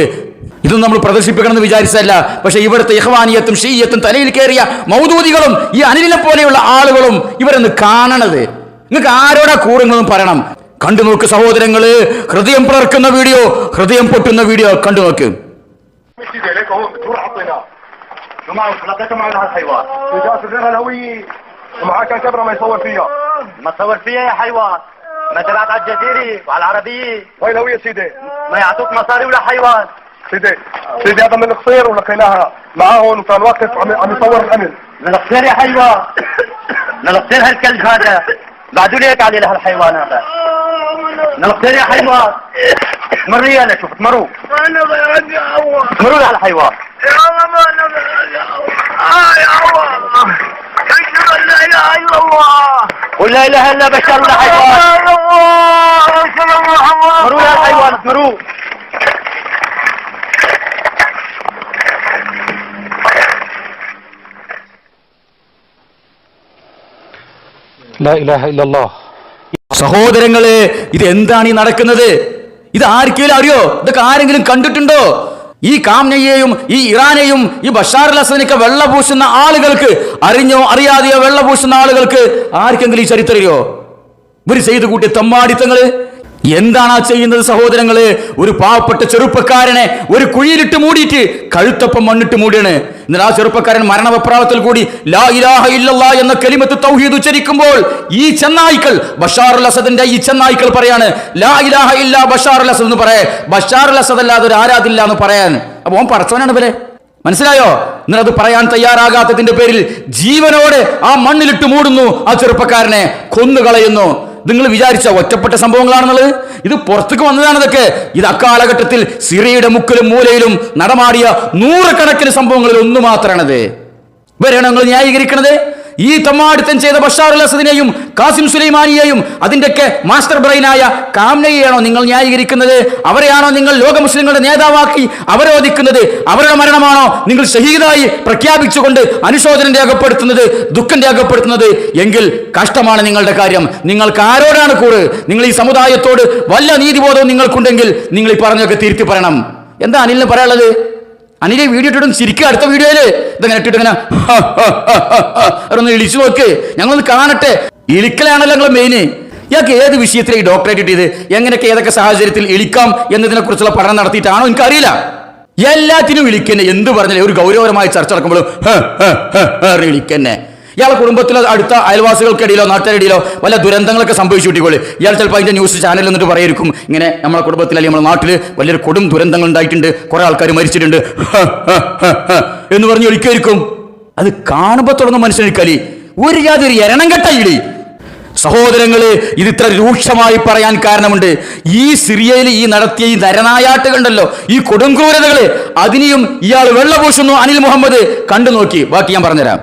ഇതൊന്നും നമ്മൾ പ്രദർശിപ്പിക്കണമെന്ന് വിചാരിച്ചല്ല. പക്ഷെ ഇവിടുത്തെ ഇഖ്വാനിയത്തും ഷീയത്തും തലയിൽ കയറിയ മൗദൂദികളും ഈ അനിലിനെ പോലെയുള്ള ആളുകളും ഇവരൊന്ന് കാണണത്. നിങ്ങൾക്ക് ആരോടാ കൂറുന്നതും പറയണം. കണ്ടു നോക്ക് സഹോദരങ്ങള്. ഹൃദയം പിളർക്കുന്ന വീഡിയോ, ഹൃദയം പൊട്ടുന്ന വീഡിയോ കണ്ടു നോക്ക്. سيدي هذا من القصير ولقيناها معاهم وكان واقف عم يصور الامن من القصير يا حيوان. من القصير هالكلب هذا بعدوا لي هيك عليه لهالحيوان هذا. من القصير يا حيوان. تمري انا شوف تمروا. انا بدي اول. تمروا على الحيوان. يا الله ما انا بدي اول. يا الله. اشهد ان لا اله الا الله. قل لا اله الا بشر ولا حيوان. يا الله. اشهد ان محمد. تمروا على الحيوان تمروا. സഹോദരങ്ങളെ, ഇത് എന്താണ് ഈ നടക്കുന്നത്? ഇത് ആർക്കെങ്കിലും അറിയോ? ഇതൊക്കെ ആരെങ്കിലും കണ്ടിട്ടുണ്ടോ? ഈ കാംനയെയും ഈ ഇറാനെയും ഈ ബഷാർ അൽ അസദിനൊക്കെ വെള്ളപൂശുന്ന ആളുകൾക്ക്, അറിഞ്ഞോ അറിയാതെയോ വെള്ളപൂശുന്ന ആളുകൾക്ക് ആർക്കെങ്കിലും ഈ ചരിത്രം അറിയോ? ഇവർ ചെയ്തു കൂട്ടിയ തമ്മാടിത്തങ്ങള് എന്താണ് ആ ചെയ്യുന്നത് സഹോദരങ്ങള്? ഒരു പാവപ്പെട്ട ചെറുപ്പക്കാരനെ ഒരു കുഴിയിലിട്ട് മൂടിയിട്ട് കഴുത്തൊപ്പം മണ്ണിട്ട് മൂടിയാണ്. എന്നാൽ ആ ചെറുപ്പക്കാരൻ മരണവെപ്രാളത്തിൽ കൂടി ലാ ഇലാഹ ഇല്ലല്ലാഹ് എന്ന കലിമത്ത് തൗഹീദ് ഉച്ചരിക്കുമ്പോൾ ഈ ചെന്നായ്ക്കൾ, ബഷാർ അൽ അസദിന്റെ ഈ ചെന്നായ്ക്കൾ പറയാണ് ലാ ഇലാഹ ഇല്ലാ ബഷാർ അൽ അസദ് എന്ന് പറയാ. ബഷാർ അൽ അസദ് അല്ലാതെ ഒരു ആരാധില്ല എന്ന് പറയാൻ. അപ്പൊ ഓൻ പറച്ചവനാണ് ഇവരെ. മനസ്സിലായോ? എന്നാൽ അത് പറയാൻ തയ്യാറാകാത്തതിന്റെ പേരിൽ ജീവനോടെ ആ മണ്ണിലിട്ട് മൂടുന്നു. ആ ചെറുപ്പക്കാരനെ കൊന്നുകളയുന്നു. നിങ്ങൾ വിചാരിച്ച ഒറ്റപ്പെട്ട സംഭവങ്ങളാണെന്നുള്ളത്? ഇത് പുറത്തേക്ക് വന്നതാണ്. ഇതൊക്കെ ഇത് അക്കാലഘട്ടത്തിൽ സിറിയയുടെ മുക്കിലും മൂലയിലും നടമാടിയ നൂറുകണക്കിന് സംഭവങ്ങളിൽ ഒന്നു മാത്രമാണത്. ഇവരെയാണ് നിങ്ങൾ ന്യായീകരിക്കണത്? ഈ തമ്മാടിത്തം ചെയ്ത ബഷാർ അൽ അസദിനെയും കാസിം സുലൈമാനിയെയും അതിന്റെയൊക്കെ മാസ്റ്റർ ബ്രെയിനായ കാംനയെയാണോ നിങ്ങൾ ന്യായീകരിക്കുന്നത്? അവരെയാണോ നിങ്ങൾ ലോക മുസ്ലിങ്ങളുടെ നേതാവാക്കി അവരോധിക്കുന്നത്? അവരുടെ മരണമാണോ നിങ്ങൾ ഷഹീദായി പ്രഖ്യാപിച്ചുകൊണ്ട് അനുശോചനം രേഖപ്പെടുത്തുന്നത്, ദുഃഖം രേഖപ്പെടുത്തുന്നത്? എങ്കിൽ കഷ്ടമാണ് നിങ്ങളുടെ കാര്യം. നിങ്ങൾക്ക് ആരോടാണ് കൂറ്? നിങ്ങൾ ഈ സമുദായത്തോട് വല്ല നീതിബോധവും നിങ്ങൾക്കുണ്ടെങ്കിൽ നിങ്ങൾ ഈ പറഞ്ഞൊക്കെ തിരുത്തി പറയണം. എന്താ അനിലിന് പറയാനുള്ളത്? അനിലെ വീഡിയോ ഇട്ടിട്ടും ചിരിക്കുക. അടുത്ത വീഡിയോയില് ഇതങ്ങനെ ഇട്ടിട്ട് ഇങ്ങനെ അതൊന്ന് ഇളിച്ചു നോക്ക്, ഞങ്ങളൊന്ന് കാണട്ടെ. ഇളിക്കലാണല്ലോ നിങ്ങളെ മെയിന്. ഇയാൾക്ക് ഏത് വിഷയത്തിൽ ഈ ഡോക്ടറേറ്റ് കിട്ടിയത്? എങ്ങനെയൊക്കെ ഏതൊക്കെ സാഹചര്യത്തിൽ ഇളിക്കാം എന്നതിനെ കുറിച്ചുള്ള പഠനം നടത്തിയിട്ടാണോ എനിക്കറിയില്ല. എല്ലാത്തിനും ഇളിക്കന്നെ. എന്ത് പറഞ്ഞാലും ഒരു ഗൗരവപരമായ ചർച്ച നടക്കുമ്പോഴും ഇളിക്കന്നെ. ഇയാളെ കുടുംബത്തിലോ അടുത്ത അയൽവാസികൾക്കിടയിലോ നാട്ടുകാരിടയിലോ വല്ല ദുരന്തങ്ങളൊക്കെ സംഭവിച്ചു കിട്ടിക്കോളി. ഇയാൾ ചിലപ്പോൾ അതിന്റെ ന്യൂസ് ചാനലിൽ നിന്നിട്ട് പറയായിരിക്കും ഇങ്ങനെ നമ്മുടെ കുടുംബത്തിൽ അല്ലെങ്കിൽ നമ്മുടെ നാട്ടിൽ വലിയൊരു കൊടും ദുരന്തങ്ങൾ ഉണ്ടായിട്ടുണ്ട്, കുറെ ആൾക്കാർ മരിച്ചിട്ടുണ്ട് എന്ന് പറഞ്ഞ് ഒളിക്കായിരിക്കും. അത് കാണുമ്പോൾ തുടങ്ങും മനുഷ്യനിക്കലി ഒരു യാതൊരു എരണം കെട്ട ഇടി. സഹോദരങ്ങള്, ഇത് ഇത്ര രൂക്ഷമായി പറയാൻ കാരണമുണ്ട്. ഈ സിറിയയിൽ ഈ നടത്തിയ ഈ നരനായാട്ടുകളുണ്ടല്ലോ, ഈ കൊടുംക്രൂരതകള്, അതിനെയും ഇയാൾ വെള്ളപൂശുന്നു. അനിൽ മുഹമ്മദ് കണ്ടു നോക്കി. ബാക്കി ഞാൻ പറഞ്ഞുതരാം.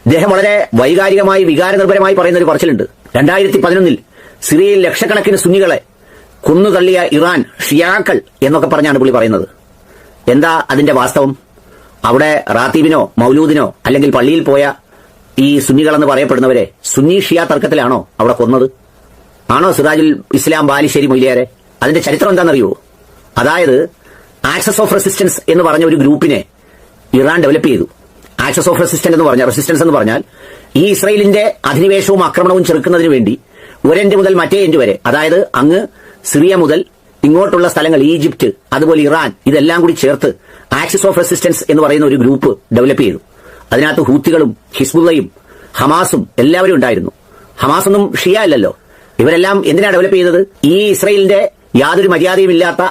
ഇദ്ദേഹം വളരെ വൈകാരികമായി വികാരനിർഭരമായി പറയുന്ന ഒരു പറച്ചിലുണ്ട്. 2011 സിറിയയിൽ ലക്ഷക്കണക്കിന് സുന്നികളെ കൊന്നുതള്ളിയ ഇറാൻ ഷിയാക്കൾ എന്നൊക്കെ പറഞ്ഞാണ് പുള്ളി പറയുന്നത്. എന്താ അതിന്റെ വാസ്തവം? അവിടെ റാത്തീബിനോ മൗലൂദിനോ അല്ലെങ്കിൽ പള്ളിയിൽ പോയ ഈ സുന്നികളെന്ന് പറയപ്പെടുന്നവരെ സുന്നി ഷിയ തർക്കത്തിലാണോ അവിടെ കൊന്നത്? ആണോ സിറാജുൽ ഇസ്ലാം ബാലിശ്ശേരി മൊയ്ലിയാരെ? അതിന്റെ ചരിത്രം എന്താണെന്നറിയോ? അതായത് ആക്സസ് ഓഫ് റെസിസ്റ്റൻസ് എന്ന് പറഞ്ഞ ഒരു ഗ്രൂപ്പിനെ ഇറാൻ ഡെവലപ്പ് ചെയ്തു. ആക്സസ് ഓഫ് റെസിസ്റ്റൻസ് എന്ന് പറഞ്ഞാൽ ഈ ഇസ്രയേലിന്റെ അധിനിവേശവും ആക്രമണവും ചെറുക്കുന്നതിന് വേണ്ടി ഒരെൻഡ് മുതൽ മറ്റേ എൻഡ് വരെ, അതായത് അങ്ങ് സിറിയ മുതൽ ഇങ്ങോട്ടുള്ള സ്ഥലങ്ങൾ ഈജിപ്റ്റ്, അതുപോലെ ഇറാൻ, ഇതെല്ലാം കൂടി ചേർത്ത് ആക്സിസ് ഓഫ് റെസിസ്റ്റൻസ് എന്ന് പറയുന്ന ഒരു ഗ്രൂപ്പ് ഡെവലപ്പ് ചെയ്തു. അതിനകത്ത് ഹൂത്തികളും ഹിസ്ബുള്ളയും ഹമാസും എല്ലാവരും ഉണ്ടായിരുന്നു. ഹമാസ് ഒന്നും ഷിയ അല്ലല്ലോ. ഇവരെല്ലാം എന്തിനാ ഡെവലപ്പ് ചെയ്തത്? ഈ ഇസ്രയേലിന്റെ യാതൊരു മര്യാദയും ഇല്ലാത്ത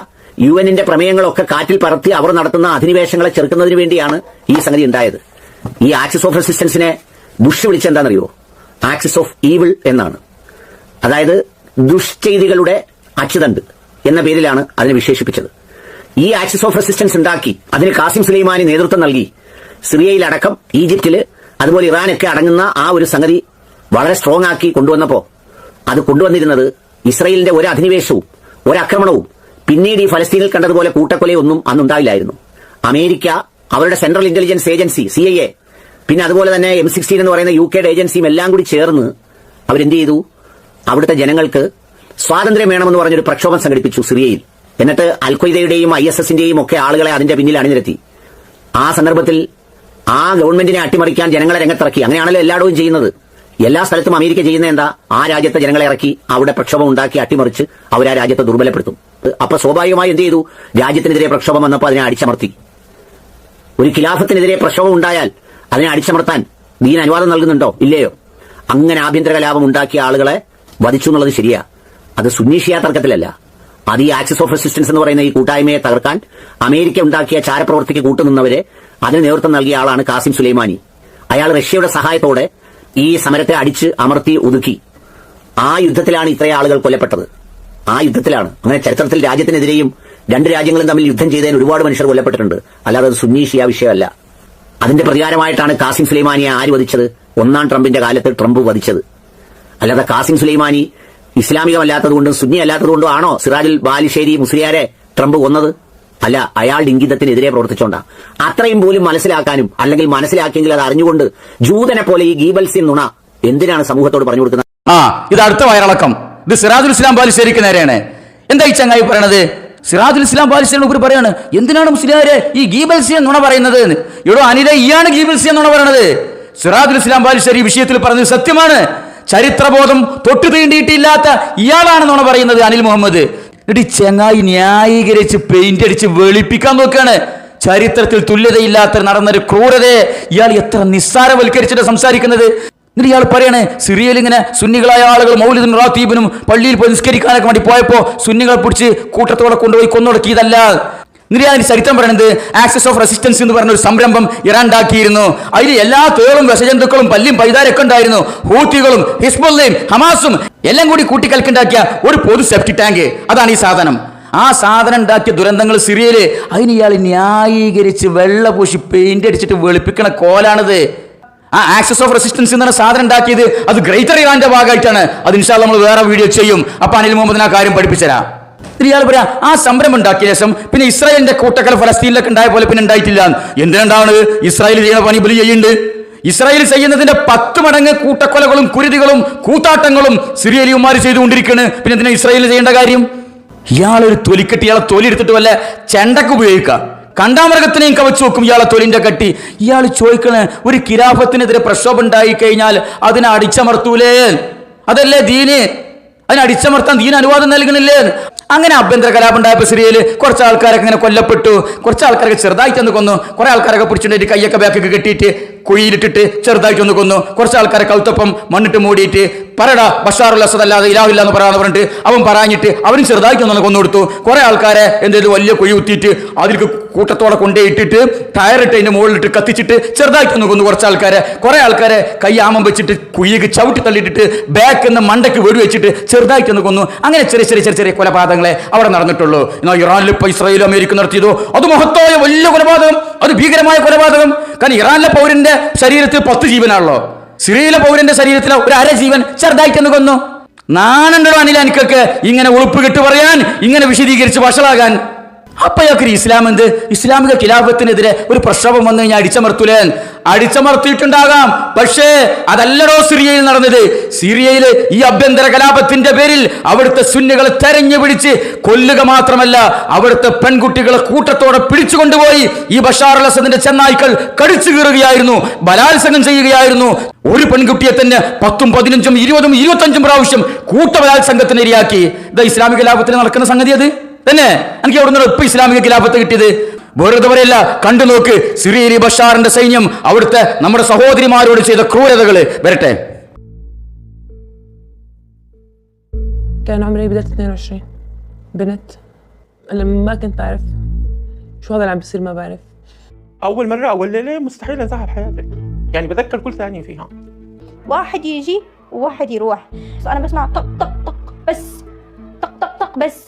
UN പ്രമേയങ്ങളൊക്കെ കാറ്റിൽ പറത്തി അവർ നടത്തുന്ന അധിനിവേശങ്ങളെ ചെറുക്കുന്നതിന് വേണ്ടിയാണ് ഈ സംഗതി ഉണ്ടായത്. ഈ ആക്സിസ് ഓഫ് റെസിസ്റ്റൻസിനെ ബുഷ് വിളിച്ചെന്താണെന്നറിയോ? ആക്സിസ് ഓഫ് ഈവിൾ എന്നാണ്. അതായത് ദുഷ്ചെയ്തികളുടെ അച്ചുതണ്ട് എന്ന പേരിലാണ് അതിനെ വിശേഷിപ്പിച്ചത്. ഈ ആക്സിസ് ഓഫ് റെസിസ്റ്റൻസ് ഉണ്ടാക്കി അതിന് ഖാസിം സുലൈമാനി നേതൃത്വം നൽകി സിറിയയിലടക്കം ഈജിപ്തില് അതുപോലെ ഇറാനൊക്കെ അടങ്ങുന്ന ആ ഒരു സംഗതി വളരെ സ്ട്രോങ് ആക്കി കൊണ്ടുവന്നപ്പോ അത് കൊണ്ടുവന്നിരുന്നത് ഇസ്രയേലിന്റെ ഒരു അധിനിവേശവും ഒരാക്രമണവും പിന്നീട് ഈ ഫലസ്തീനിൽ കണ്ടതുപോലെ കൂട്ടക്കൊലയൊന്നും അന്നുണ്ടായില്ലായിരുന്നു. അമേരിക്ക അവരുടെ സെൻട്രൽ ഇന്റലിജൻസ് ഏജൻസി CIA, പിന്നെ അതുപോലെ തന്നെ M16 എന്ന് പറയുന്ന UK ഏജൻസിയും എല്ലാം കൂടി ചേർന്ന് അവരെന്ത് ചെയ്തു? അവിടുത്തെ ജനങ്ങൾക്ക് സ്വാതന്ത്ര്യം വേണമെന്ന് പറഞ്ഞൊരു പ്രക്ഷോഭം സംഘടിപ്പിച്ചു സിറിയയിൽ. എന്നിട്ട് അൽഖ്വയ്ദയുടെയും ISSന്റെയും ഒക്കെ ആളുകളെ അതിന്റെ പിന്നിൽ അണിനിരത്തി. ആ സന്ദർഭത്തിൽ ആ ഗവൺമെന്റിനെ അട്ടിമറിക്കാൻ ജനങ്ങളെ രംഗത്തിറക്കി. അങ്ങനെയാണല്ലോ എല്ലായിടവും ചെയ്യുന്നത്. എല്ലാ സ്ഥലത്തും അമേരിക്ക ചെയ്യുന്ന എന്താ? ആ രാജ്യത്തെ ജനങ്ങളെ ഇറക്കി അവിടെ പ്രക്ഷോഭം ഉണ്ടാക്കി അട്ടിമറിച്ച് അവരാ രാജ്യത്തെ ദുർബലപ്പെടുത്തും. അപ്പൊ സ്വാഭാവികമായി എന്ത് ചെയ്തു? രാജ്യത്തിനെതിരെ പ്രക്ഷോഭം വന്നപ്പോൾ അതിനെ അടിച്ചമർത്തി. ഒരു ഖിലാഫത്തിനെതിരെ പ്രക്ഷോഭം ഉണ്ടായാൽ അതിനെ അടിച്ചമർത്താൻ ദീൻ അനുവാദം നൽകുന്നുണ്ടോ? ഇല്ലയോ? അങ്ങനെ ആഭ്യന്തര കലാപം ഉണ്ടാക്കിയ ആളുകളെ വധിച്ചു എന്നുള്ളത് ശരിയാ. അത് സുന്നി ഷിയ തർക്കത്തിലല്ല. അത് ഈ ആക്സിസ് ഓഫ് റെസിസ്റ്റൻസ് എന്ന് പറയുന്ന ഈ കൂട്ടായ്മയെ തകർക്കാൻ അമേരിക്ക ഉണ്ടാക്കിയ ചാരപ്രവൃത്തിക്ക് കൂട്ടുനിന്നവരെ അതിന് നേതൃത്വം നൽകിയ ആളാണ് ഖാസിം സുലൈമാനി. അയാൾ റഷ്യയുടെ സഹായത്തോടെ ഈ സമരത്തെ അടിച്ച് അമർത്തി ഒതുക്കി. ആ യുദ്ധത്തിലാണ് ഇത്രയും ആളുകൾ കൊല്ലപ്പെട്ടത്. ആ യുദ്ധത്തിലാണ്. അങ്ങനെ ചരിത്രത്തിൽ രാജ്യത്തിനെതിരെയും രണ്ട് രാജ്യങ്ങളും തമ്മിൽ യുദ്ധം ചെയ്തതിന് ഒരുപാട് മനുഷ്യർ കൊല്ലപ്പെട്ടിട്ടുണ്ട്. അല്ലാതെ അത് സുന്നി ഷിയ വിഷയമല്ല. അതിന്റെ പ്രതികാരമായിട്ടാണ് ഖാസിം സുലൈമാനിയെ ആര് വധിച്ചത്? ഒന്നാം ട്രംപിന്റെ കാലത്ത് ട്രംപ് വധിച്ചത്. അല്ലാതെ ഖാസിം സുലൈമാനി ഇസ്ലാമികമല്ലാത്തതുകൊണ്ടും സുന്നി അല്ലാത്തതുകൊണ്ടും ആണോ സിറാജുൽ ബാലുശ്ശേരി മുസ്ലിയാരെ ട്രംപ് കൊന്നത്? അല്ല, അയാളുടെ ഇംഗിതത്തിനെതിരെ പ്രവർത്തിച്ചോണ്ടാ. അത്രയും പോലും മനസ്സിലാക്കാനും, അല്ലെങ്കിൽ മനസ്സിലാക്കിയെങ്കിൽ അത് അറിഞ്ഞുകൊണ്ട് ജൂതനെ പോലെ ഈ ഗീബൽസിൻ നുണ എന്തിനാണ് സമൂഹത്തോട് പറഞ്ഞു കൊടുക്കുന്നത്? ഇത് അടുത്ത വയറിളക്കം. ഇത് സിറാജുൽ ഇസ്ലാം ബാലുശ്ശേരിക്ക് നേരെയാണ്. എന്താ ഈ ചങ്ങായി പറയണത്? സിറാജുൽ ഇസ്ലാം ബാലുശ്ശേരി ഉപരി പറയാണ്, എന്തിനാണ് മുസ്ലിയാരെ ഈ ഗീബൽസിൻ നുണ പറയുന്നത്? എടോ അനിലെ, ഇയാണ് ഗീബൽസിൻ നുണ പറയണത്. സിറാജുൽ ഇസ്ലാം ബാലുശ്ശേരി വിഷയത്തിൽ പറഞ്ഞത് സത്യമാണ്. ചരിത്രബോധം തൊട്ടു തീണ്ടിയിട്ടില്ലാത്ത ഇയാളാണ് നുണ പറയുന്നത്, അനിൽ മുഹമ്മദ്. ഇടി ചങ്ങായി ന്യായീകരിച്ച് പെയിന്റ് അടിച്ച് വെളുപ്പിക്കാൻ നോക്കുകയാണ്. ചരിത്രത്തിൽ തുല്യതയില്ലാത്ത നടന്നൊരു ക്രൂരതയെ ഇയാൾ എത്ര നിസ്സാരവൽക്കരിച്ചിട്ട് സംസാരിക്കുന്നത്. എന്നിട്ട് ഇയാൾ പറയണേ, സിറിയയിൽ ഇങ്ങനെ സുന്നികളായ ആളുകൾ മൗലിദും റാത്തീബിനും പള്ളിയിൽ പോയി നിസ്കരിക്കാനൊക്കെ വേണ്ടി പോയപ്പോ സുന്നികളെ പിടിച്ച് കൂട്ടത്തോടെ കൊണ്ടുപോയി കൊന്നൊടുക്കിയതല്ല. എന്നിട്ട് അതിന് ചരിത്രം പറയുന്നത് ആക്സിസ് ഓഫ് റെസിസ്റ്റൻസ് എന്ന് പറഞ്ഞ ഒരു സംരംഭം ഇറാൻ ഉണ്ടാക്കിയിരുന്നു. അതിൽ എല്ലാ തേളും വിഷജന്തുക്കളും പല്ലും പൈതാരൊക്കെ ഉണ്ടായിരുന്നു. ഹൂത്തികളും ഹിസ്ബുള്ളയും ഹമാസും എല്ലാം കൂടി കൂട്ടിക്കലക്കുണ്ടാക്കിയ ഒരു പൊതു സെപ്റ്റി ടാങ്ക്, അതാണ് ഈ സാധനം. ആ സാധനം ഉണ്ടാക്കിയ ദുരന്തങ്ങൾ സിറിയയില് അതിന് ഇയാൾ ന്യായീകരിച്ച് വെള്ള പൂശി പെയിന്റ് അടിച്ചിട്ട് വെളുപ്പിക്കണ കോലാണിത്. ആ ആക്സിസ് ഓഫ് റെസിസ്റ്റൻസ് എന്ന സാധനം ഉണ്ടാക്കിയത് അത് ഗ്രേറ്റർ ഇറാന്റെ ഭാഗമായിട്ടാണ്. അത് ഇൻഷാ അല്ലാഹ് നമ്മൾ വേറെ വീഡിയോ ചെയ്യും. അപ്പൊ അനിൽ മുഹമ്മദിന് ആ കാര്യം പഠിപ്പിച്ചുതരാം. ഇയാൾ പറയാ, ആ സംരംഭം ഉണ്ടാക്കിയ ശേഷം പിന്നെ ഇസ്രായേലിന്റെ കൂട്ടക്കൽ ഫലസ്തീനിലൊക്കെ ഉണ്ടായ പോലെ പിന്നെ ഉണ്ടായിട്ടില്ല. എന്തിനുണ്ടാവുന്നത്? ഇസ്രായേൽ ചെയ്യുന്ന പണി ബലി ചെയ്യുന്നുണ്ട്. ഇസ്രായേൽ ചെയ്യുന്നതിന്റെ 10 മടങ്ങ് കൂട്ടക്കൊലകളും കുരുതികളും കൂത്താട്ടങ്ങളും സിറിയലിയന്മാർ ചെയ്തുകൊണ്ടിരിക്കുകയാണ്. പിന്നെ എന്തിനാ ഇസ്രായേൽ ചെയ്യേണ്ട കാര്യം? ഇയാളൊരു തൊലിക്കെട്ടി, ഇയാളെ തൊലി എടുത്തിട്ട് വല്ല ചെണ്ടക്ക് ഉപയോഗിക്കാം. കണ്ടാമൃഗത്തിനെയും കവച്ചു നോക്കും ഇയാളെ തൊലിന്റെ കട്ടി. ഇയാൾ ചോദിക്കണേ, ഒരു ഖിലാഫത്തിനെതിരെ പ്രക്ഷോഭം ഉണ്ടായി കഴിഞ്ഞാൽ അതിനെ അടിച്ചമർത്തൂലേ? അതല്ലേ ദീന്? അതിനെ അടിച്ചമർത്താൻ ദീൻ അനുവാദം നൽകണില്ലേ? അങ്ങനെ ആഭ്യന്തര കലാപം ഉണ്ടായപ്പോൾ സിറിയയിൽ കുറച്ച് ആൾക്കാരൊക്കെ ഇങ്ങനെ കൊല്ലപ്പെട്ടു. കുറച്ച് ആൾക്കാരൊക്കെ ചെറുതായിട്ടൊന്ന് കൊന്നു. കുറെ ആൾക്കാരൊക്കെ പിടിച്ചിട്ട് കയ്യൊക്കെ ബാക്കൊക്കെ കെട്ടിയിട്ട് കുഴിയിലിട്ടിട്ട് ചെറുതായിട്ടൊന്ന് കൊന്നു. കുറച്ച് ആൾക്കാരെ കൗത്തപ്പം മണ്ണിട്ട് മൂടിയിട്ട് പറടാ ബഷാറുൽ അസദ് അല്ലാതെ ഇലാഹില്ല എന്ന് പറയാന്ന് പറഞ്ഞിട്ട് അവൻ പറഞ്ഞിട്ട് അവനും ചെറുതായിട്ടൊന്ന് കൊന്നു കൊടുത്തു. കുറെ ആൾക്കാരെ എന്തെയ്തു, വലിയ കുഴി കുത്തിയിട്ട് അതിലേക്ക് കൂട്ടത്തോടെ കൊണ്ടേയിട്ടിട്ട് ടയറിട്ട് അതിന്റെ മുകളിലിട്ട് കത്തിച്ചിട്ട് ചെറുതായിട്ടൊന്ന് കൊന്നു കുറച്ച് ആൾക്കാരെ. കുറെ ആൾക്കാരെ കൈ ആമം വെച്ചിട്ട് കുഴിക്ക് ചവിട്ടി തള്ളിയിട്ടിട്ട് ബാക്ക് നിന്ന് മണ്ടയ്ക്ക് വെടി വെച്ചിട്ട് ചെറുതായിട്ടൊന്ന് കൊന്നു. അങ്ങനെ ചെറിയ ചെറിയ ചെറിയ ചെറിയ കൊലപാതകങ്ങളെ അവിടെ നടന്നിട്ടുള്ളൂ. എന്നാൽ ഇറാനിൽ ഇപ്പൊ ഇസ്രായേലും അമേരിക്ക നടത്തിയതോ അത് മഹത്തായ വലിയ കൊലപാതകം, അത് ഭീകരമായ കൊലപാതകം. കാരണം ഇറാനിലെ പൗരന്റെ ശരീരത്തിൽ 10 ജീവനാണല്ലോ. സിറിയയിലെ പൗരന്റെ ശരീരത്തിൽ ഒരു 1/2 ജീവൻ ചെറുതായിട്ടൊന്ന് കൊന്നു. നാണുണ്ടോ അനിൽ എനിക്കൊക്കെ ഇങ്ങനെ ഉളുപ്പ് കെട്ട് പറയാൻ, ഇങ്ങനെ വിശദീകരിച്ച് വഷളാകാൻ? അപ്പോഴൊക്കെ ഇസ്ലാം എന്ത്? ഇസ്ലാമിക ഖിലാഫത്തിനെതിരെ ഒരു പ്രക്ഷോഭം വന്നു കഴിഞ്ഞാൽ അടിച്ചമർത്തൂലേ? അടിച്ചമർത്തിയിട്ടുണ്ടാകാം. പക്ഷേ അതല്ലടോ സിറിയയിൽ നടന്നത്. സിറിയയിൽ ഈ ആഭ്യന്തര കലാപത്തിന്റെ പേരിൽ അവിടുത്തെ സുന്നികളെ തെരഞ്ഞു പിടിച്ച് കൊല്ലുക മാത്രമല്ല, അവിടുത്തെ പെൺകുട്ടികളെ കൂട്ടത്തോടെ പിടിച്ചുകൊണ്ടുപോയി ഈ ബഷാർ അൽ അസദിന്റെ ചെന്നായ്ക്കൾ കടിച്ചു കീറുകയായിരുന്നു, ബലാത്സംഗം ചെയ്യുകയായിരുന്നു. ഒരു പെൺകുട്ടിയെ തന്നെ 10, 15, 20, 25 പ്രാവശ്യം കൂട്ടബലാത്സംഗത്തിന് ഇരയാക്കി. ഇത് ഇസ്ലാമിക ഖിലാഫത്തിന് നടക്കുന്ന സംഗതി. അത് തന്നെ എനിക്ക് എവിടെ ഇപ്പൊ ഇസ്ലാമിക ഖിലാഫത്ത് കിട്ടിയത്? വെറുതെ പറയല്ല, കണ്ടു നോക്ക് സിറിയയിലെ ബഷാറിന്റെ സൈന്യം അവിടുത്തെ നമ്മുടെ സഹോദരിമാരോട് ചെയ്ത ക്രൂരതകള്. വരട്ടെ. كان عمري بداية 22 بنت لما ما كنت أعرف شو هذا اللي عم بيصير، ما بعرف. أول مرة أول ليلة مستحيل أنساها بحياتي، يعني بتذكر كل ثانية فيها. واحد يجي وواحد يروح، بس أنا بسمع طق طق طق بس، طق طق طق بس.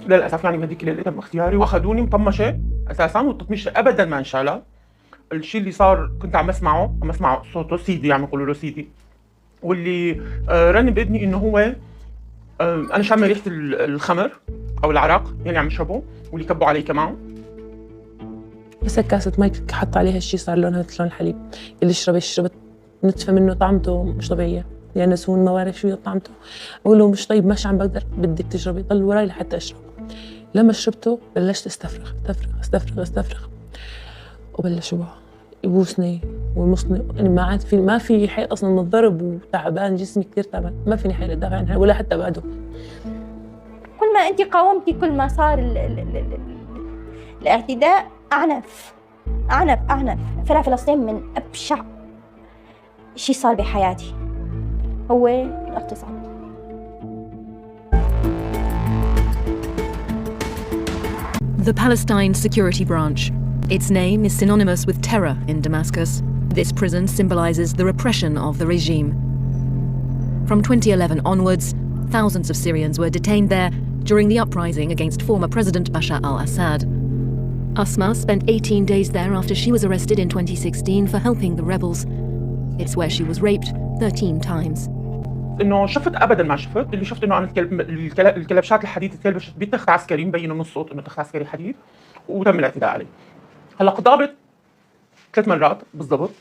للأسف يعني بهذيك الليلة تم اختياري وأخذوني مطمشة أساساً، والتطميشة أبداً ما انشالها. الشيء اللي صار كنت عم أسمع صوته سيدي، عم يقولوا له سيدي، واللي رن بإذني إنه هو أنا شامة ريحة الخمر أو العراق يعني عم يشربوا، واللي كبوا علي كمان. بس كاسة مي حط عليها شيء صار لونها مثل لون الحليب، اللي شربت نتفه منه، طعمته مش طبيعية، يعني نسون ما بعرف شو طعمته. أقول له مش طيب، مش عم بقدر، بدك تشربي. ضل وراي لحتى أشرب. لما شربته بلشت استفرغ وبلش يبوسني ويمصني، يعني ما في حيل اصلا من الضرب، وتعبان جسمي كثير تعبان، ما فيني حيل ادافع عنها ولا حتى بعده. كل ما انت قاومتي كل ما صار الاعتداء اعنف. فرع فلسطين من ابشع شيء صار بحياتي هو الاغتصاب. The Palestine Security Branch. Its name is synonymous with terror in Damascus. This prison symbolizes the repression of the regime. From 2011 onwards, thousands of Syrians were detained there during the uprising against former President Bashar al-Assad. Asma spent 18 days there after she was arrested in 2016 for helping the rebels. It's where she was raped 13 times. انه شفت ابدا ما شفت، اللي شفت انه انا الكلبشات الحديد تكلبشت بتخت عسكري مبين من الصوت انه تخت عسكري حديد، وتم الاعتداء عليه. هلا ضابط 3 مرات بالضبط،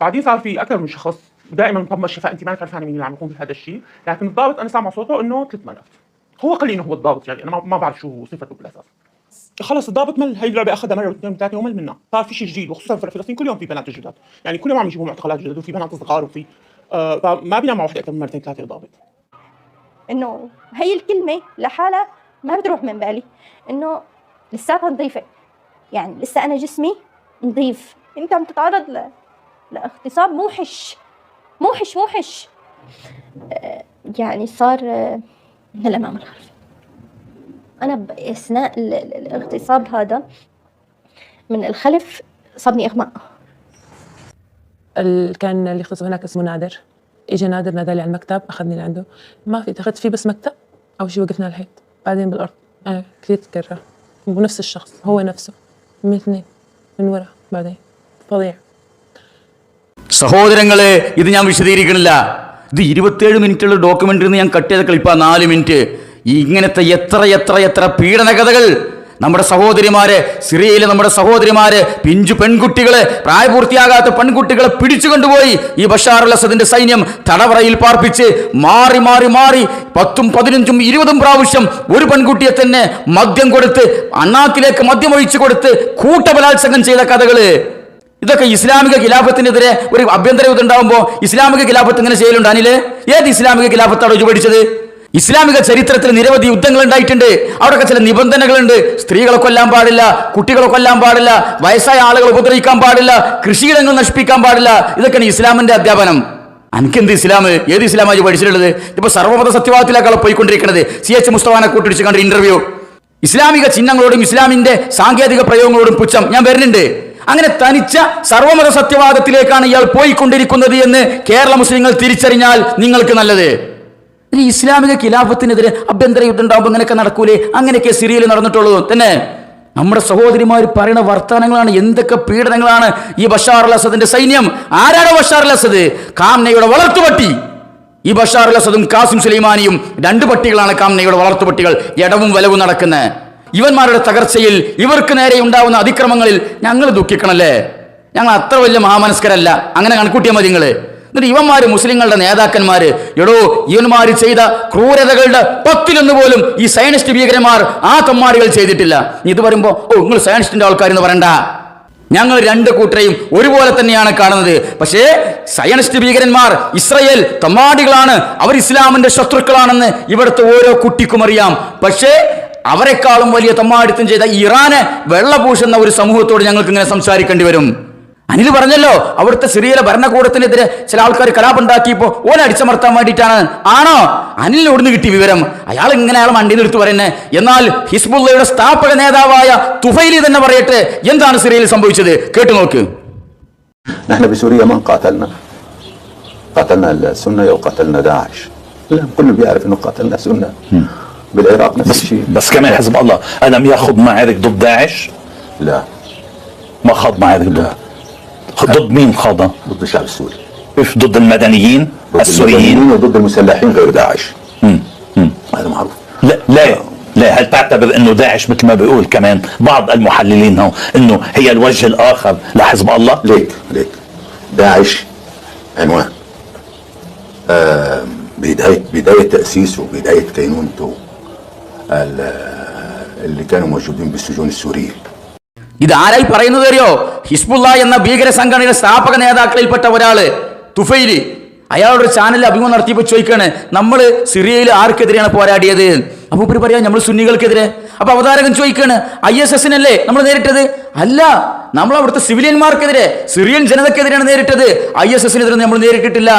بعدين صار في اكثر من شخص دائما مطمشه، فانت ما عرفانه مين اللي عم يقوم بهذا الشيء، لكن الضابط انا سامع صوته انه 3 مرات. هو قال لي انه هو الضابط، يعني انا ما بعرف شو صفته بالاساس. خلص الضابط مل، هي اللعبه اخذها مره واثنين وثلاثه ومل منها، صار في شيء جديد، وخصوصا في فلسطين كل يوم في بنات جداد، يعني كل يوم عم يجيبوا معتقلات جدد، وفي بنات صغار، وفي فما بينام مع وحده اكثر من مرتين ثلاثه الضابط. انه هي الكلمه لحالها ما بتروح من بالي، انه لساتها نظيفه، يعني لسه انا جسمي نظيف، انت عم تتعرض لاغتصاب موحش. يعني صار من الامام الخلف. انا باثناء الاغتصاب هذا من الخلف صابني اغماء. كان اللي اغتصب هناك اسمه نادر، اجى نادر نادالي على المكتب، اخذني لعنده، ما في اخذت فيه بس مكتب، اول شيء وقفنا على الحيط، بعدين بالارض. كثير تكرر، ونفس الشخص هو نفسه من اثنين من ورا، بعدين فظيع. സഹോദരങ്ങളെ, ഇത് ഞാൻ വിശദീകരിക്കണില്ല. ഇത് 27 മിനിറ്റുള്ള documentary ഞാൻ cut ചെയ്ത ക്ലിപ്പാ, 4 minute. ഇങ്ങനത്തെ എത്ര പീഡന കഥകൾ നമ്മുടെ സഹോദരിമാരെ, സിറിയയിലെ നമ്മുടെ സഹോദരിമാരെ, പിഞ്ചു പെൺകുട്ടികളെ, പ്രായപൂർത്തിയാകാത്ത പെൺകുട്ടികളെ പിടിച്ചുകൊണ്ടുപോയി ഈ ബഷാർ അൽ അസദിന്റെ സൈന്യം തടവറയിൽ പാർപ്പിച്ച് മാറി 10, 15, 20 പ്രാവശ്യം ഒരു പെൺകുട്ടിയെ തന്നെ മദ്യം കൊടുത്ത്, അണ്ണാക്കിലേക്ക് മദ്യം ഒഴിച്ചു കൊടുത്ത് കൂട്ടബലാത്സംഗം ചെയ്ത കഥകള്. ഇതൊക്കെ ഇസ്ലാമിക ഖിലാഫത്തിനെതിരെ ഒരു അഭ്യന്തര യുദ്ധം ഉണ്ടാകുമ്പോൾ ഇസ്ലാമിക ഖിലാഫത്ത് ഇങ്ങനെ ചെയ്യലുണ്ട്. അനില്, ഏത് ഇസ്ലാമിക ഖിലാഫത്താണ് രുചി പഠിച്ചത്? ഇസ്ലാമിക ചരിത്രത്തിൽ നിരവധി യുദ്ധങ്ങൾ ഉണ്ടായിട്ടുണ്ട്. അവിടെയൊക്കെ ചില നിബന്ധനകളുണ്ട്. സ്ത്രീകളെ കൊല്ലാൻ പാടില്ല, കുട്ടികളെ കൊല്ലാൻ പാടില്ല, വയസ്സായ ആളുകൾ ഉപദ്രവിക്കാൻ പാടില്ല, കൃഷിയിടങ്ങൾ നശിപ്പിക്കാൻ പാടില്ല. ഇതൊക്കെയാണ് ഇസ്ലാമിന്റെ അധ്യാപനം. എനിക്കെന്ത് ഇസ്ലാം? ഏത് ഇസ്ലാമായി പഠിച്ചിട്ടുള്ളത്? ഇപ്പൊ സർവ്വമത സത്യവാദത്തിലേക്കാണ് പോയിക്കൊണ്ടിരിക്കുന്നത്. CH മുസ്തഫാനെ കൂട്ടിടിച്ച് കണ്ട ഇന്റർവ്യൂ. ഇസ്ലാമിക ചിഹ്നങ്ങളോടും ഇസ്ലാമിന്റെ സാങ്കേതിക പ്രയോഗങ്ങളോടും പുച്ഛം. ഞാൻ വരുന്നുണ്ട്. അങ്ങനെ തനിച്ച സർവ്വമത സത്യവാദത്തിലേക്കാണ് ഇയാൾ പോയിക്കൊണ്ടിരിക്കുന്നത് എന്ന് കേരള മുസ്ലിങ്ങൾ തിരിച്ചറിഞ്ഞാൽ നിങ്ങൾക്ക് നല്ലത്. ഇസ്ലാമിക ഖിലാഫത്തിനെതിരെ അഭ്യന്തര യുദ്ധം ഉണ്ടാകുമ്പോൾ ഇങ്ങനെയൊക്കെ നടക്കൂലേ? അങ്ങനെയൊക്കെ സിറിയയിൽ നടന്നിട്ടുള്ളൂ. തന്നെ നമ്മുടെ സഹോദരിമാർ പറയുന്ന വർത്തമാനങ്ങളാണ്. എന്തൊക്കെ പീഡനങ്ങളാണ് ഈ ബഷാർ അൽ അസദിന്റെ സൈന്യം. ആരാണ് ബഷാർ അൽ അസദ്? കാംനയുടെ വളർത്തുപട്ടി. ഈ ബഷാർ അൽ അസദും കാസിം സുലൈമാനിയും 2 പട്ടികളാണ് കാംനയുടെ വളർത്തുപട്ടികൾ. ഇടവും വലവും നടക്കുന്ന ഇവന്മാരുടെ തകർച്ചയിൽ, ഇവർക്ക് നേരെ ഉണ്ടാവുന്ന അതിക്രമങ്ങളിൽ ഞങ്ങൾ ദുഃഖിക്കണല്ലേ? ഞങ്ങൾ അത്ര വലിയ മഹാമനസ്കരല്ല. അങ്ങനെ കണക്കൂട്ടിയാൽ മതി നിങ്ങൾ. എന്നിട്ട് ഇവന്മാര് മുസ്ലിങ്ങളുടെ നേതാക്കന്മാര്, എടോ ഇവന്മാര് ചെയ്ത ക്രൂരതകളുടെ 10 പോലും ഈ സയനിസ്റ്റ് ഭീകരന്മാർ, ആ തമ്മാടികൾ ചെയ്തിട്ടില്ല. ഇത് പറയുമ്പോ നിങ്ങൾ സയനിസ്റ്റിന്റെ ആൾക്കാരെന്ന് പറയണ്ട. ഞങ്ങൾ 2 കൂട്ടരെയും ഒരുപോലെ തന്നെയാണ് കാണുന്നത്. പക്ഷേ സയനിസ്റ്റ് ഭീകരന്മാർ, ഇസ്രയേൽ തമ്മാടികളാണ്, അവർ ഇസ്ലാമിന്റെ ശത്രുക്കളാണെന്ന് ഇവിടുത്തെ ഓരോ കുട്ടിക്കും അറിയാം. പക്ഷേ അവരെക്കാളും വലിയ തെമ്മാടിത്തം ചെയ്ത ഇറാനെ വെള്ളപൂശുന്ന ഒരു സമൂഹത്തോട് ഞങ്ങൾക്ക് ഇങ്ങനെ സംസാരിക്കേണ്ടി വരും. അനിൽ പറഞ്ഞല്ലോ, അവിടുത്തെ സിറിയയിലെ ഭരണകൂടത്തിനെതിരെ ചില ആൾക്കാർ കലാപുണ്ടാക്കിയപ്പോ ഓനെ അടിച്ചമർത്താൻ വേണ്ടിയിട്ടാണ്. ആണോ? അനിലിന് ഓടുന്ന് കിട്ടിയ വിവരം? അയാൾ ഇങ്ങനെ അയാൾ മണ്ടി നിർത്തി പറയുന്നത്. എന്നാൽ ഹിസ്ബുള്ളയുടെ സ്ഥാപക നേതാവായ തുഫൈലി തന്നെ പറയട്ടെ എന്താണ് സിറിയയിൽ സംഭവിച്ചത്, കേട്ടു നോക്ക്. نحن بسوريا ما قاتلنا السنة أو قاتلنا داعش، الكل بيعرف إنه قاتلنا سنة. بالعراق نفس الشيء. بس كمان حزب الله ألم ياخذ معارك ضد داعش؟ لا ما خاض معارك ضد مين خاضها؟ ضد الشعب السوري. إيش ضد المدنيين السوريين وضد المسلحين غير داعش. هذا معروف. لا هل تعتبر انه داعش مثل ما بيقول كمان بعض المحللين هون انه هي الوجه الاخر لحزب الله؟ ليك داعش عنوان بداية تأسيسه بداية كينونته اللي كانوا موجودين بالسجون السورية. ഇത് ആരായി പറയുന്നത് അറിയോ? ഹിസ്ബുള്ള എന്ന ഭീകര സംഘടനയുടെ സ്ഥാപക നേതാക്കളിൽപ്പെട്ട ഒരാള് തുഫൈലി. അയാളൊരു ചാനലിൽ അഭിമുഖം നടത്തിയപ്പോൾ ചോദിക്കാണ്, നമ്മൾ സിറിയയിൽ ആർക്കെതിരെയാണ് പോരാടിയത്? അപ്പൊ ഇവര് പറയാം നമ്മൾ സുന്നികൾക്കെതിരെ. അപ്പൊ അവതാരകൻ ചോദിക്കാണ്, ISSനല്ലേ നമ്മൾ നേരിട്ടത്? അല്ല, നമ്മൾ അവിടുത്തെ സിവിലിയന്മാർക്കെതിരെ, സിറിയൻ ജനതക്കെതിരെയാണ് നേരിട്ടത്. ISSനെതിരെ നമ്മൾ നേരിട്ടിട്ടില്ല.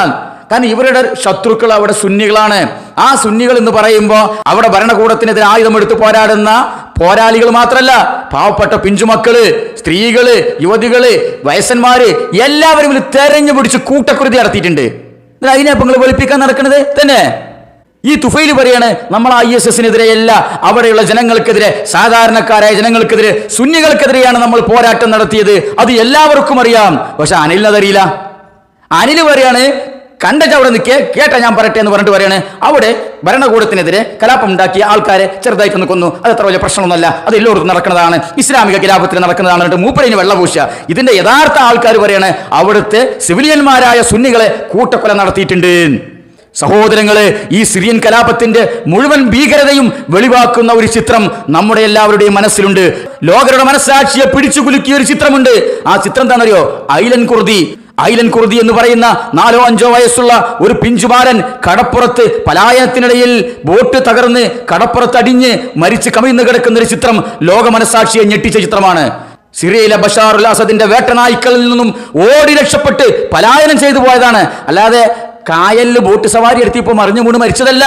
കാരണം ഇവരുടെ ശത്രുക്കൾ അവിടെ സുന്നികളാണ്. ആ സുന്നികൾ എന്ന് പറയുമ്പോൾ അവിടെ ഭരണകൂടത്തിനെതിരെ ആയുധമെടുത്ത് പോരാടുന്ന പോരാളികൾ മാത്രല്ല, പാവപ്പെട്ട പിഞ്ചുമക്കള്, സ്ത്രീകള്, യുവതികള്, വയസ്സന്മാര് എല്ലാവരും തെരഞ്ഞു പിടിച്ച് കൂട്ടക്കുരുതി നടത്തിയിട്ടുണ്ട്. അതിനെ നിങ്ങൾ വെളുപ്പിക്കാൻ നടക്കുന്നത് തന്നെ. ഈ തുഫൈൽ പറയാണ്, നമ്മൾ ISSനെതിരെയല്ല, അവിടെയുള്ള ജനങ്ങൾക്കെതിരെ, സാധാരണക്കാരായ ജനങ്ങൾക്കെതിരെ, സുന്നികൾക്കെതിരെയാണ് നമ്മൾ പോരാട്ടം നടത്തിയത്. അത് എല്ലാവർക്കും അറിയാം. പക്ഷെ അനിലിനതറിയില്ല. അനിൽ പറയാണ്, കണ്ട അവിടെ നിൽക്കേ, കേട്ട ഞാൻ പറയട്ടെ എന്ന് പറഞ്ഞിട്ട് പറയാണ്, അവിടെ ഭരണകൂടത്തിനെതിരെ കലാപം ഉണ്ടാക്കിയ ആൾക്കാരെ ചെറുതായിട്ടൊന്ന് കൊന്നു, അത് അത്ര വലിയ പ്രശ്നമൊന്നുമല്ല, അത് എല്ലായിടത്തും നടക്കുന്നതാണ്, ഇസ്ലാമിക ഖിലാഫത്തിൽ നടക്കുന്നതാണ് എന്നിട്ട് മൂപ്പരയിന് വെള്ളപൂശ. ഇതിന്റെ യഥാർത്ഥ ആൾക്കാർ പറയാണ്, അവിടുത്തെ സിവിലിയന്മാരായ സുന്നികളെ കൂട്ടക്കൊല നടത്തിയിട്ടുണ്ട്. സഹോദരങ്ങളെ, ഈ സിറിയൻ കലാപത്തിന്റെ മുഴുവൻ ഭീകരതയും വെളിവാക്കുന്ന ഒരു ചിത്രം നമ്മുടെ എല്ലാവരുടെയും മനസ്സിലുണ്ട്. ലോകരുടെ മനസ്സാക്ഷിയെ പിടിച്ചു കുലുക്കിയ ഒരു ചിത്രമുണ്ട്. ആ ചിത്രം എന്താണെന്നറിയോ? ഐലൻ കുർദി എന്ന് പറയുന്ന 4-5 വയസ്സുള്ള ഒരു പിഞ്ചുമാരൻ കടപ്പുറത്ത് പലായനത്തിനിടയിൽ ബോട്ട് തകർന്ന് കടപ്പുറത്ത് അടിഞ്ഞ് മരിച്ച് കമിഴ്ന്ന് കിടക്കുന്ന ഒരു ചിത്രം ലോക മനസ്സാക്ഷിയെ ഞെട്ടിച്ച ചിത്രമാണ്. സിറിയയിലെ ബഷാർ ഉൽ അസദിന്റെ വേട്ടനായ്ക്കളിൽ നിന്നും ഓടി രക്ഷപ്പെട്ട് പലായനം ചെയ്തു പോയതാണ്. അല്ലാതെ കായലിൽ ബോട്ട് സവാരി എടുത്തിപ്പോ മറിഞ്ഞു വീണ് മരിച്ചതല്ല.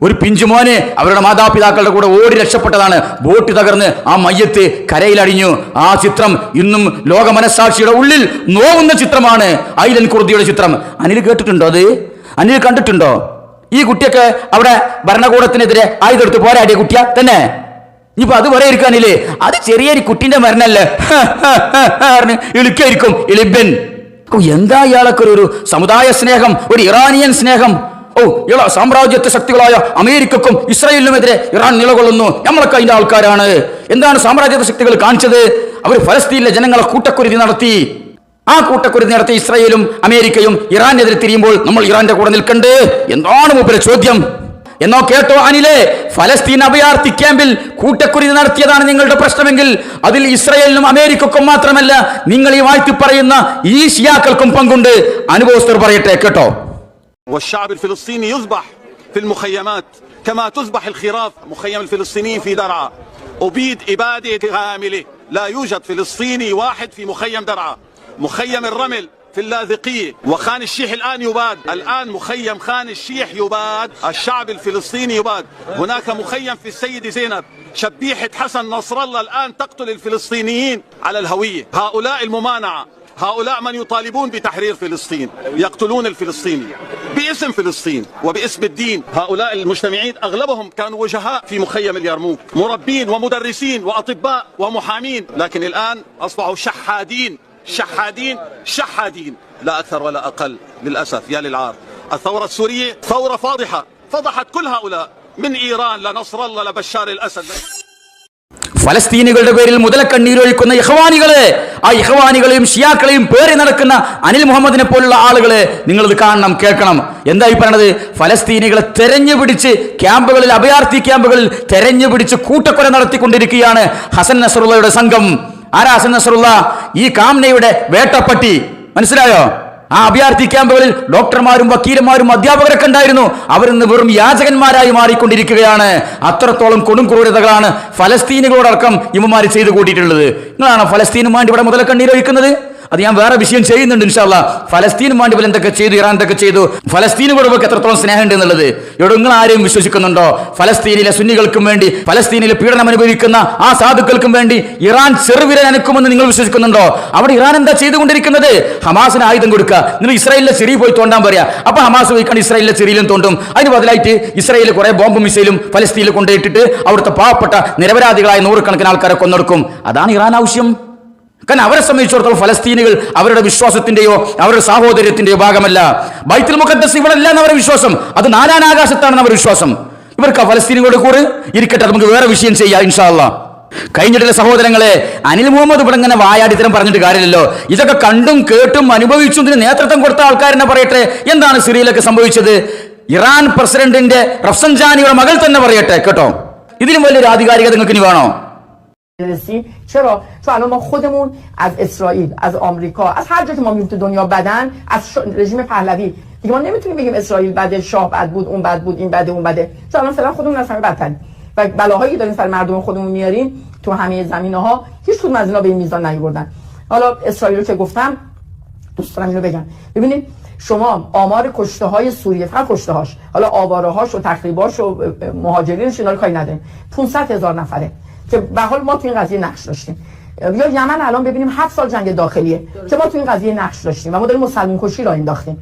ഒരു പിഞ്ചുമോന് അവരുടെ മാതാപിതാക്കളുടെ കൂടെ ഓടി രക്ഷപ്പെട്ടതാണ്. ബോട്ട് തകർന്ന് ആ മയ്യത്ത് കരയിലടിഞ്ഞു. ആ ചിത്രം ഇന്നും ലോക മനസ്സാക്ഷിയുടെ ഉള്ളിൽ നോവുന്ന ചിത്രമാണ്, ഐലൻ കുർദിയുടെ ചിത്രം. അനിൽ കേട്ടിട്ടുണ്ടോ? അത് അനിൽ കണ്ടിട്ടുണ്ടോ? ഈ കുട്ടിയൊക്കെ അവിടെ ഭരണകൂടത്തിനെതിരെ ആയുധെടുത്ത് പോരാടിയ കുട്ടിയാ തന്നെ. ഇനിയിപ്പോ അത് പറയാതിരിക്കാനില്ലേ, അത് ചെറിയൊരു കുട്ടിന്റെ മരണല്ലേ ഇളിക്കായിരിക്കും ഇളിബൻ. എന്താ ഇയാളൊക്കെ ഒരു സമുദായ സ്നേഹം, ഒരു ഇറാനിയൻ സ്നേഹം. സാമ്രാജ്യത്വ ശക്തികളായ അമേരിക്കക്കും ഇസ്രായേലിനുമെതിരെ ഇറാൻ നിലകൊള്ളുന്നു, നമ്മളൊക്കെ അതിന്റെ ആൾക്കാരാണ്. എന്താണ് സാമ്രാജ്യത്വ ശക്തികൾ കാണിച്ചത്? അവർ ഫലസ്തീനിലെ ജനങ്ങളെ കൂട്ടക്കുരുതി നടത്തി. ആ കൂട്ടക്കുരുതി നടത്തി ഇസ്രായേലും അമേരിക്കയും ഇറാനെതിരെ തിരിയുമ്പോൾ നമ്മൾ ഇറാന്റെ കൂടെ നിൽക്കണ്ടേ? എന്താണ് മൂപ്പരെ ചോദ്യം? എന്നോ കേട്ടോ അനിലെ, ഫലസ്തീൻ അഭയാർത്ഥി ക്യാമ്പിൽ കൂട്ടക്കുരുതി നടത്തിയതാണ് നിങ്ങളുടെ പ്രശ്നമെങ്കിൽ അതിൽ ഇസ്രായേലിനും അമേരിക്കക്കും മാത്രമല്ല, നിങ്ങൾ ഈ വാഴ്ത്തി പറയുന്ന ഈ ഷിയാക്കൾക്കും പങ്കുണ്ട്. അനുഭവസ്ഥർ പറയട്ടെ, കേട്ടോ. والشعب الفلسطيني يذبح في المخيمات كما تذبح الخراف. مخيم الفلسطينيين في درعا أبيد إبادة كاملة، لا يوجد فلسطيني واحد في مخيم درعا. مخيم الرمل في اللاذقية وخان الشيح الآن يباد. الآن مخيم خان الشيح يباد، الشعب الفلسطيني يباد. هناك مخيم في السيدة زينب. شبيحة حسن نصر الله الآن تقتل الفلسطينيين على الهوية. هؤلاء الممانعة، هؤلاء من يطالبون بتحرير فلسطين، يقتلون الفلسطيني باسم فلسطين وباسم الدين. هؤلاء المجتمعين أغلبهم كانوا وجهاء في مخيم اليرموك، مربين ومدرسين وأطباء ومحامين، لكن الآن أصبحوا شحادين لا أكثر ولا أقل. للأسف يا للعار. الثورة السورية ثورة فاضحة، فضحت كل هؤلاء من إيران لنصر الله لبشار الأسد. ഫലസ്തീനികളുടെ പേരിൽ മുതലക്കണ്ണീരൊഴിക്കുന്ന ഇഖ്വാനികളെ, ആ ഇഖ്വാനികളെയും ഷിയാക്കളെയും പേറി നടക്കുന്ന അനിൽ മുഹമ്മദിനെ പോലുള്ള ആളുകളെ നിങ്ങളിത് കാണണം, കേൾക്കണം. എന്തായി പറയണത്? ഫലസ്തീനികളെ തെരഞ്ഞു പിടിച്ച് ക്യാമ്പുകളിൽ, അഭയാർത്ഥി ക്യാമ്പുകളിൽ തെരഞ്ഞു പിടിച്ച് കൂട്ടക്കൊല നടത്തിക്കൊണ്ടിരിക്കുകയാണ് ഹസൻ നസറുള്ളയുടെ സംഘം. ആരാ ഹസൻ നസറുള്ള? ഈ കാംനയുടെ വേട്ടപ്പട്ടി. മനസ്സിലായോ? ആ അഭയാർത്ഥി ക്യാമ്പുകളിൽ ഡോക്ടർമാരും വക്കീലന്മാരും അധ്യാപകരൊക്കെ ഉണ്ടായിരുന്നു. അവരിന്ന് വെറും യാചകന്മാരായി മാറിക്കൊണ്ടിരിക്കുകയാണ്. അത്രത്തോളം കൊടും ക്രൂരതകളാണ് ഫലസ്തീനുകളോടക്കം ഇവന്മാർ ചെയ്തു കൂട്ടിയിട്ടുള്ളത്. നിങ്ങളാണ് ഫലസ്തീനും വേണ്ടി ഇവിടെ മുതൽ കണ്ണീരൊഴിക്കുന്നത്? അത് ഞാൻ വേറെ വിഷയം ചെയ്യുന്നുണ്ട് ഇൻഷാ അല്ലാഹ്. ഫലസ്തീനും വേണ്ടി ഇവർ എന്തൊക്കെ ചെയ്തു, ഇറാൻ എന്തൊക്കെ ചെയ്തു, ഫലസ്തീനോട് ഇവർക്ക് എത്രത്തോളം സ്നേഹമുണ്ട് എന്നുള്ളത്. ഇവിടെ നിങ്ങൾ ആരെയും വിശ്വസിക്കുന്നുണ്ടോ? ഫലസ്തീനിലെ സുന്നികൾക്കും വേണ്ടി, ഫലസ്തീനിലെ പീഡനം അനുഭവിക്കുന്ന ആ സാധുക്കൾക്കും വേണ്ടി ഇറാൻ ചെറുവിരൽ അനക്കുമെന്ന് നിങ്ങൾ വിശ്വസിക്കുന്നുണ്ടോ? അവിടെ ഇറാൻ എന്താ ചെയ്തുകൊണ്ടിരിക്കുന്നത്? ഹമാസിന് ആയുധം കൊടുക്കുക. നിങ്ങൾ ഇസ്രായേലിലെ സിറി പോയി തോണ്ടാൻ പറയാ. അപ്പൊ ഹമാസ് പോയിക്കാണ്ട് ഇസ്രായേലിലെ സിറിയിലും തോണ്ടും. അതിന് ബദലായിട്ട് ഇസ്രായേൽ കുറെ ബോംബും മിസൈലും ഫലസ്തീനിൽ കൊണ്ടുപോയിട്ടിട്ട് അവിടുത്തെ പാവപ്പെട്ട നിരപരാധികളായ നൂറുകണക്കിന് ആൾക്കാരെ കൊന്നെടുക്കും. അതാണ് ഇറാൻ ആവശ്യം. കാരണം അവരെ സംബന്ധിച്ചിടത്തോളം ഫലസ്തീനികൾ അവരുടെ വിശ്വാസത്തിന്റെയോ അവരുടെ സാഹോദര്യത്തിന്റെയോ ഭാഗമല്ല. ബൈത്തുൽ മുഖദ്ദസ് ഇവിടെ അല്ല എന്നവരുടെ വിശ്വാസം, അത് നാലാം ആകാശത്താണെന്ന് അവരുടെ വിശ്വാസം. ഇവർക്ക് ഫലസ്തീനികളുടെ കൂടെ ഇരിക്കട്ടെ, നമുക്ക് വേറെ വിഷയം ചെയ്യാം ഇൻഷാ അല്ലാഹ്. കഴിഞ്ഞിട്ടുള്ള സഹോദരങ്ങളെ, അനിൽ മുഹമ്മദ് ഇവിടെ ഇങ്ങനെ വായാടിത്തരം പറഞ്ഞിട്ട് കാര്യമില്ലല്ലോ. ഇതൊക്കെ കണ്ടും കേട്ടും അനുഭവിച്ചും ഇതിന് നേതൃത്വം കൊടുത്ത ആൾക്കാരെന്നെ പറയട്ടെ, എന്താണ് സിറിയയിലൊക്കെ സംഭവിച്ചത്? ഇറാൻ പ്രസിഡന്റിന്റെ റഫ്സൻജാനിയുടെ മകൾ തന്നെ പറയട്ടെ കേട്ടോ. ഇതിലും വലിയൊരു ആധികാരികത നിങ്ങൾക്ക് ഇനി വേണോ? چرا؟ چون الان ما خودمون از اسرائیل، از آمریکا، از هر جا که ما میریم تو دنیا بدن، از رژیم پهلوی دیگه ما نمیتونیم بگیم اسرائیل بده، شاه بد بود، اون بد بود، این بده، اون بده. چون الان فعلا خودمون از همه بدتریم و بلاهایی که داریم سر مردم خودمون میاریم تو همه زمینه‌ها هیچ کدوم از اینا به این میزان نیوردن. حالا اسرائیل رو که گفتم دوست دارم اینو بگم. ببینید شما آمار کشته های سوریه، فقط کشته هاش، حالا آواره هاش و تخریباش و مهاجرینش اینا رو کاری نداریم، 500,000 نفره که به حال ما تو این قضیه نقش داشتیم. یا یمن الان ببینیم 7 سال جنگ داخلیه که ما تو این قضیه نقش داشتیم و ما داریم مسلمان کشی را انداختیم.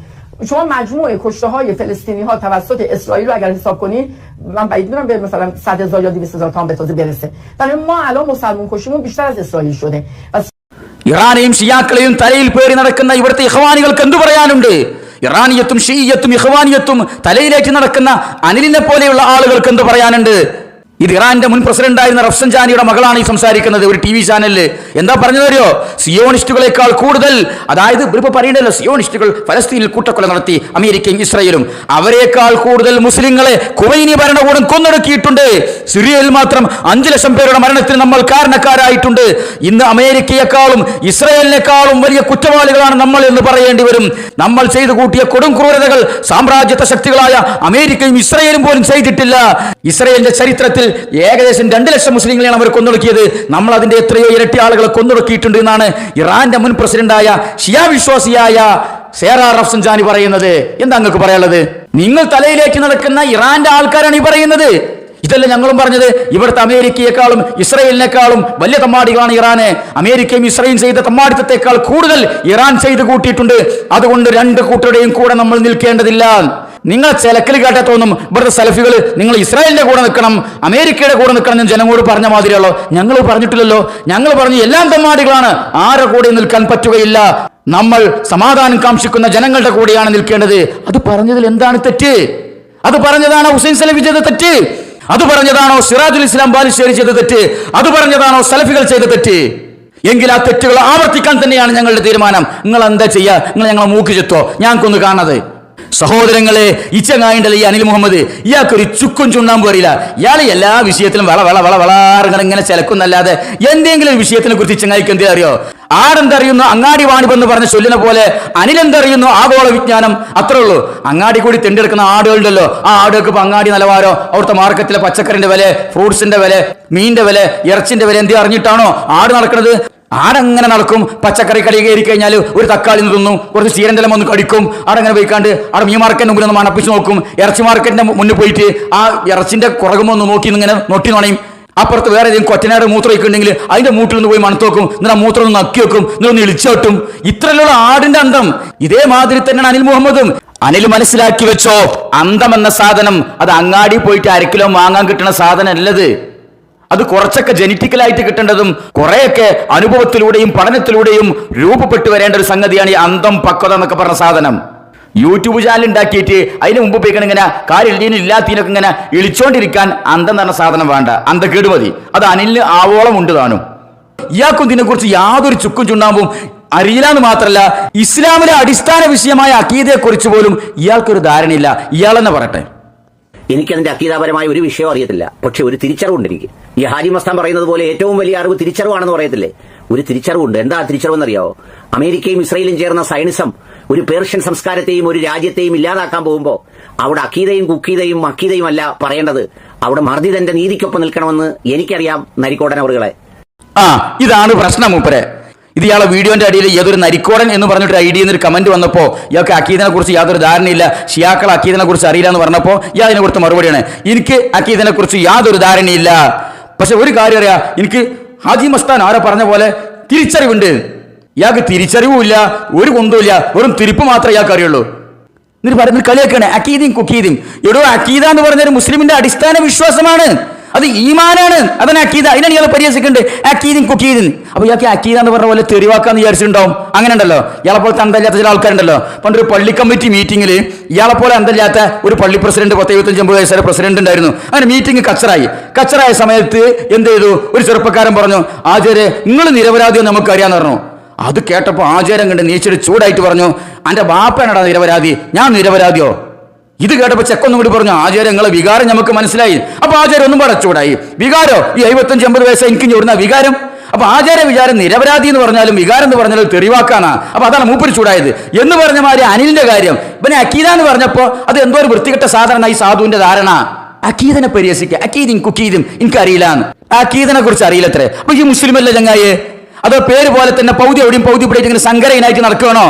شما مجموع کشته های فلسطینی ها توسط اسرائیل رو اگر حساب کنید، من بعید میدونم به مثلا 100,000 یا 200,000 تا به تازه برسه. ولی ما الان مسلمان کشیمون بیشتر از اسرائیل شده. ഇറാനെയും ഷിയാക്കളെയും തലയിൽ പേറി നടക്കുന്ന ഇവിടുത്തെ ഇഖ്വാനികൾക്ക് എന്തു പറയാനുണ്ട്? ഇറാനിയത്തും ഷിയ്യത്തും ഇഖ്വാനിയത്തും തലയിലേറ്റ് നടക്കുന്ന അനിലിനെ പോലെയുള്ള ആളുകൾക്ക് എന്ത് പറയാനുണ്ട്? ഇത് ഇറാന്റെ മുൻ പ്രസിഡന്റായിരുന്ന റഫ്സൻജാനിയുടെ മകളാണ് ഈ സംസാരിക്കുന്നത് ഒരു TV ചാനലില്. എന്താ പറഞ്ഞതറിയോ? സിയോണിസ്റ്റുകളെക്കാൾ കൂടുതൽ, അതായത് ഇപ്പൊ പറയണ്ടല്ലോ സിയോണിസ്റ്റുകൾ ഫലസ്തീനിൽ കൂട്ടക്കൊല നടത്തി അമേരിക്കയും ഇസ്രായേലും, അവരെക്കാൾ കൂടുതൽ മുസ്ലിങ്ങളെ ഖുമൈനി ഭരണകൂടം കൊന്നൊടുക്കിയിട്ടുണ്ട്. സിറിയയിൽ മാത്രം 5 ലക്ഷം പേരുടെ മരണത്തിന് നമ്മൾ കാരണക്കാരായിട്ടുണ്ട്. ഇന്ന് അമേരിക്കയെക്കാളും ഇസ്രായേലിനേക്കാളും വലിയ കുറ്റവാളികളാണ് നമ്മൾ എന്ന് പറയേണ്ടി വരും. നമ്മൾ ചെയ്തു കൂട്ടിയ കൊടും ക്രൂരതകൾ സാമ്രാജ്യത്വ ശക്തികളായ അമേരിക്കയും ഇസ്രായേലും പോലും ചെയ്തിട്ടില്ല. ഇസ്രായേലിന്റെ ചരിത്രത്തിൽ ഏകദേശം 2 ലക്ഷം മുസ്ലിങ്ങളെയാണ് അവർ കൊന്നൊടുക്കിയത്. നമ്മൾ അതിന്റെ എത്രയോ ഇരട്ടി ആളുകളെ കൊന്നൊടുക്കിയിട്ടുണ്ട് എന്നാണ് ഇറാന്റെ മുൻ പ്രസിഡന്റായ ഷിയ വിശ്വാസിയായ സേറ റഫ്സൻജാനി പറയുന്നത്. എന്താ നിങ്ങൾക്ക് പറയാനുള്ളത്? നിങ്ങൾ തലയിലേക്ക് നടക്കുന്ന ഇറാന്റെ ആൾക്കാരാണ് ഈ പറയുന്നത്. ഇതല്ല ഞങ്ങളും പറഞ്ഞത്. ഇവിടുത്തെ അമേരിക്കയെക്കാളും ഇസ്രായേലിനേക്കാളും വലിയ തമ്മാടികളാണ് ഇറാന്. അമേരിക്കയും ഇസ്രായേലും ചെയ്ത തമ്മാടിത്തത്തെക്കാൾ കൂടുതൽ ഇറാൻ ചെയ്തു കൂട്ടിയിട്ടുണ്ട്. അതുകൊണ്ട് 2 കൂട്ടരുടെയും കൂടെ നമ്മൾ നിൽക്കേണ്ടതില്ല. നിങ്ങൾ ചിലക്കൽ കേട്ടാ തോന്നും ഇവിടുത്തെ സലഫികൾ നിങ്ങൾ ഇസ്രായേലിന്റെ കൂടെ നിൽക്കണം, അമേരിക്കയുടെ കൂടെ നിൽക്കണം എന്ന് ജനങ്ങളോട് പറഞ്ഞ മാതിരിയുള്ളൂ. ഞങ്ങൾ പറഞ്ഞിട്ടില്ലല്ലോ. ഞങ്ങൾ പറഞ്ഞു എല്ലാം തമ്മാടികളാണ്, ആരുടെ കൂടെ നിൽക്കാൻ പറ്റുകയില്ല. നമ്മൾ സമാധാനം കാംക്ഷിക്കുന്ന ജനങ്ങളുടെ കൂടെയാണ് നിൽക്കേണ്ടത്. അത് പറഞ്ഞതിൽ എന്താണ് തെറ്റ്? അത് പറഞ്ഞതാണോ ഹുസൈൻ സലഫി ചെയ്ത തെറ്റ്? അത് പറഞ്ഞതാണോ സിറാജുൽ ഇസ്ലാം ബാലുശ്ശേരി ചെയ്ത തെറ്റ്? അത് പറഞ്ഞതാണോ സലഫികൾ ചെയ്ത തെറ്റ്? എങ്കിൽ ആ തെറ്റുകൾ ആവർത്തിക്കാൻ തന്നെയാണ് ഞങ്ങളുടെ തീരുമാനം. നിങ്ങൾ എന്താ ചെയ്യുക? നിങ്ങൾ ഞങ്ങളെ മൂക്ക് ചെത്തോ? ഞങ്ങൾക്കൊന്ന് കാണത്. സഹോദരങ്ങളെ, ഈ ചങ്ങായിണ്ടല്ലേ ഈ അനിൽ മുഹമ്മദ്, ഇയാൾക്കൊരു ചുക്കും ചുണ്ണാമ്പ് അറിയില്ല. ഇയാൾ എല്ലാ വിഷയത്തിലും ഇങ്ങനെ ചിലക്കുന്നല്ലാതെ എന്തെങ്കിലും ഒരു വിഷയത്തിനെ കുറിച്ച് ചങ്ങായിക്ക് എന്തേ അറിയോ? ആടെന്തറിയുന്നു അങ്ങാടി വാണിബെന്ന് പറഞ്ഞ ചൊല്ലിനെ പോലെ അനിലെന്തറിയുന്നു ആഗോള വിജ്ഞാനം. അത്രേ ഉള്ളൂ. അങ്ങാടി കൂടി തെണ്ടെടുക്കുന്ന ആടുകളുണ്ടല്ലോ, ആ ആടുകൾക്ക് ഇപ്പൊ അങ്ങാടി നിലവാരോ അവിടുത്തെ മാർക്കറ്റിലെ പച്ചക്കറിന്റെ വില, ഫ്രൂട്ട്സിന്റെ വില, മീനിന്റെ വില, ഇറച്ചിന്റെ വില എന്തേ അറിഞ്ഞിട്ടാണോ ആട് നടക്കുന്നത്? ആടങ്ങനെ നടക്കും. പച്ചക്കറി കടി കയറി കഴിഞ്ഞാൽ ഒരു തക്കാളി തിന്നും, കുറച്ച് ചീരന്റെ ഒന്ന് കടിക്കും. ആടങ്ങനെ പോയിക്കാണ്ട് അവിടെ മീൻ മാർക്കറ്റിന്റെ മുമ്പിൽ ഒന്ന് മണപ്പിച്ച് നോക്കും. ഇറച്ചി മാർക്കറ്റിന്റെ മുന്നിൽ പോയിട്ട് ആ ഇറച്ചിന്റെ കുറകുമോ ഒന്ന് നോക്കി ഇങ്ങനെ നൊട്ടി നുണയും. അപ്പുറത്ത് വേറെ ഏതെങ്കിലും കൊറ്റനാട് മൂത്രം ഒക്കെയുണ്ടെങ്കിൽ അതിന്റെ മൂട്ടിലൊന്ന് പോയി മണത്ത് നോക്കും. എന്നിട്ട് ആ മൂത്രം ഒന്ന് നക്കി വെക്കും, എന്നിട്ടൊന്ന് ഇളിച്ചോട്ടും. ഇത്രയുള്ള ആടിന്റെ അന്തം. ഇതേമാതിരി തന്നെയാണ് അനിൽ മുഹമ്മദും. അനിൽ മനസ്സിലാക്കി വെച്ചോ, അന്തം എന്ന സാധനം അത് അങ്ങാടി പോയിട്ട് 1 കിലോ വാങ്ങാൻ കിട്ടുന്ന സാധനം അല്ലത്. അത് കുറച്ചൊക്കെ ജനറ്റിക്കലായിട്ട് കിട്ടേണ്ടതും കുറെയൊക്കെ അനുഭവത്തിലൂടെയും പഠനത്തിലൂടെയും രൂപപ്പെട്ടു വരേണ്ട ഒരു സംഗതിയാണ് ഈ അന്തം പക്വത എന്നൊക്കെ പറഞ്ഞ സാധനം. യൂട്യൂബ് ചാനൽ ഉണ്ടാക്കിയിട്ട് അതിന് മുമ്പ് പോയിക്കണം ഇങ്ങനെ കാര്യം ഇല്ലാത്തതിനൊക്കെ ഇങ്ങനെ ഇളിച്ചോണ്ടിരിക്കാൻ അന്തം പറഞ്ഞ സാധനം വേണ്ട, അന്തക്കേട് മതി. അത് അനിലിന് ആവോളം ഉണ്ട് താനും. ഇയാൾക്കും ഇതിനെക്കുറിച്ച് യാതൊരു ചുക്കും ചുണ്ണാമ്പും അറിയില്ലാന്ന് മാത്രമല്ല, ഇസ്ലാമിലെ അടിസ്ഥാന വിഷയമായ അഖീദയെ കുറിച്ച് പോലും ഇയാൾക്കൊരു ധാരണയില്ല. ഇയാളെന്നെ പറയട്ടെ, എനിക്കതിന്റെ അക്കീതാപരമായ ഒരു വിഷയം അറിയത്തില്ല. പക്ഷെ ഒരു തിരിച്ചറിവുണ്ട് എനിക്ക്. ഈ ഹാജി മസ്താൻ പറയുന്നത് പോലെ ഏറ്റവും വലിയ അറിവ് തിരിച്ചറിവാണെന്ന് പറയത്തില്ലേ? ഒരു തിരിച്ചറിവുണ്ട്. എന്താ തിരിച്ചറിവെന്നറിയാവോ? അമേരിക്കയും ഇസ്രയേലും ചേർന്ന സയനിസം ഒരു പേർഷ്യൻ സംസ്കാരത്തെയും ഒരു രാജ്യത്തെയും ഇല്ലാതാക്കാൻ പോകുമ്പോൾ അവിടെ അക്കീതയും കുക്കീതയും അക്കീതയും അല്ല പറയേണ്ടത്, അവിടെ മർദിതന്റെ നീതിക്കൊപ്പം നിൽക്കണമെന്ന് എനിക്കറിയാം നരിക്കോടൻ അവറുകളെ. ഇതാണ് പ്രശ്നം മൂപ്പരെ. ഇത് ഇയാളെ വീഡിയോന്റെ അടിയിൽ ഏതൊരു നരിക്കോടൻ എന്ന് പറഞ്ഞിട്ട് ഐഡിയ എന്നൊരു കമന്റ് വന്നപ്പോൾ ഇയാൾക്ക് അക്കീദിനെ കുറിച്ച് യാതൊരു ധാരണയില്ല, ഷിയാക്കൾ അക്കീദിനെ കുറിച്ച് അറിയില്ല എന്ന് പറഞ്ഞപ്പോൾ ഇയാൾ അതിനെ കുറിച്ച് മറുപടിയാണ്, എനിക്ക് അക്കീദിനെ കുറിച്ച് യാതൊരു ധാരണയില്ല. പക്ഷെ ഒരു കാര്യം അറിയാം, എനിക്ക് ഹാജി മസ്താൻ ആരോ പറഞ്ഞ പോലെ തിരിച്ചറിവുണ്ട്. ഇയാൾക്ക് തിരിച്ചറിവുമില്ല, ഒരു കുന്തമില്ല, വെറും തിരിപ്പ് മാത്രമേ ഇയാൾക്ക് അറിയുള്ളൂ. എന്നിട്ട് പറയുന്നത് കളിയാക്കാണ് അക്കീദയും കുക്കീദയും. എടോ, അക്കീദ എന്ന് പറഞ്ഞൊരു മുസ്ലിമിന്റെ അടിസ്ഥാന വിശ്വാസമാണ്, അത് ഈമാനാണ്, അതാണ് അക്കീദ. അതിനാണ് ഇയാൾ പരിഹസിക്കുന്നുണ്ട് അക്കീദും കുക്കീദും. അപ്പൊ ഇയാൾക്ക് അക്കീദ എന്ന് പറഞ്ഞ പോലെ തെറിവാക്കാന്ന് വിചാരിച്ചിട്ടുണ്ടാവും. അങ്ങനെ ഉണ്ടല്ലോ, ഇയാളെപ്പോലത്തെ അന്തല്ലാത്ത ചില ആൾക്കാരുണ്ടല്ലോ. പണ്ടൊരു പള്ളി കമ്മിറ്റി മീറ്റിംഗിൽ ഇയാളെപ്പോലെ അന്തല്ലാത്ത ഒരു പള്ളി പ്രസിഡന്റ് 75 വയസ്സുള്ള പ്രസിഡന്റ് ഉണ്ടായിരുന്നു. അങ്ങനെ മീറ്റിംഗ് കച്ചറായ സമയത്ത് എന്ത് ചെയ്തു? ഒരു ചെറുപ്പക്കാരൻ പറഞ്ഞു, ആചാര്യ നിങ്ങൾ നിരപരാധിയോ നമുക്കറിയാന്ന് പറഞ്ഞു. അത് കേട്ടപ്പോൾ ആചാരം കണ്ട് നീച്ചിട്ട് ചൂടായിട്ട് പറഞ്ഞു, എന്റെ ബാപ്പയാണടാ നിരപരാധി, ഞാൻ നിരപരാധിയോ? ഇത് കേട്ടപ്പോൾ ചെക്കൊന്നും കൂടി പറഞ്ഞു, ആചാര്യ നിങ്ങളെ വികാരം നമുക്ക് മനസ്സിലായി. അപ്പൊ ആചാര്യം ഒന്നും പാടെ ചൂടായി. വികാരോ? ഈ 75-80 വയസ്സ് എനിക്ക് ചോടുന്ന വികാരം? അപ്പൊ ആചാര്യ വിചാരം നിരപരാധി എന്ന് പറഞ്ഞാലും വികാരം എന്ന് പറഞ്ഞാലും തെറിവാക്കാനാ. അപ്പൊ അതാണ് മൂപ്പര് ചൂടായത് എന്ന് പറഞ്ഞ മാതിരി അനിലിന്റെ കാര്യം ഇവനെ അക്കീദ എന്ന് പറഞ്ഞപ്പോ അത് എന്തോ ഒരു വൃത്തികെട്ട സാധാരണ ഈ സാധുവിന്റെ ധാരണ. അക്കീദനെ പരിഹസിക്കുക, അക്കീദും കുക്കീദും എനിക്കറിയില്ല, അക്കീദനെ കുറിച്ച് അറിയില്ലത്രേ. അപ്പൊ ഈ മുസ്ലിമല്ലേ ചങ്ങായെ? അതോ പേര് പോലെ തന്നെ പൗതി എവിടെയും പൗതി ഇവിടെ ഇങ്ങനെ സങ്കരയിനായിട്ട് നടക്കുകയാണോ?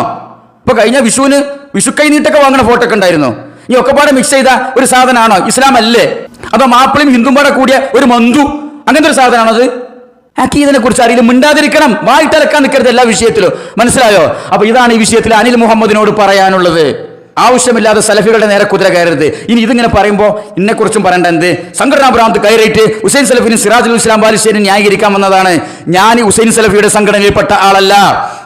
ഇപ്പൊ കഴിഞ്ഞ വിഷുവിന് വിഷുക്കൈ നീട്ടൊക്കെ വാങ്ങണ ഫോട്ടോ ഒക്കെ ഉണ്ടായിരുന്നു. ഈ ഒക്കെപ്പാടെ മിക്സ് ചെയ്ത ഒരു സാധനമാണോ? ഇസ്ലാം അല്ലേ? അതോ മാപ്പിളയും ഹിന്ദും പാടെ കൂടിയ ഒരു മന്തു, അങ്ങനത്തെ ഒരു സാധനമാണോ അത്? അക്കീദിനെ കുറിച്ച് അറിയില്ല, മിണ്ടാതിരിക്കണം, വായിട്ടലക്കാൻ നിൽക്കരുത് എല്ലാ വിഷയത്തിലും. മനസ്സിലായോ? അപ്പൊ ഇതാണ് ഈ വിഷയത്തിൽ അനിൽ മുഹമ്മദിനോട് പറയാനുള്ളത്. ആവശ്യമില്ലാതെ സലഫികളുടെ നേരെ കുതിര കയറരുത്. ഇനി ഇതിങ്ങനെ പറയുമ്പോൾ ഇന്നെ കുറിച്ചും പറയേണ്ട എന്ത്? സംഘടനാ ഭ്രാന്ത് കയറിയിട്ട് ഹുസൈൻ സലഫിനും സിറാജുൽ ഇസ്ലാം ബാലുശ്ശേരി ന്യായീകരിക്കാൻ വന്നതാണ്. ഞാൻ ഈ ഹുസൈൻ സലഫിയുടെ സംഘടനയിൽപ്പെട്ട ആളല്ല,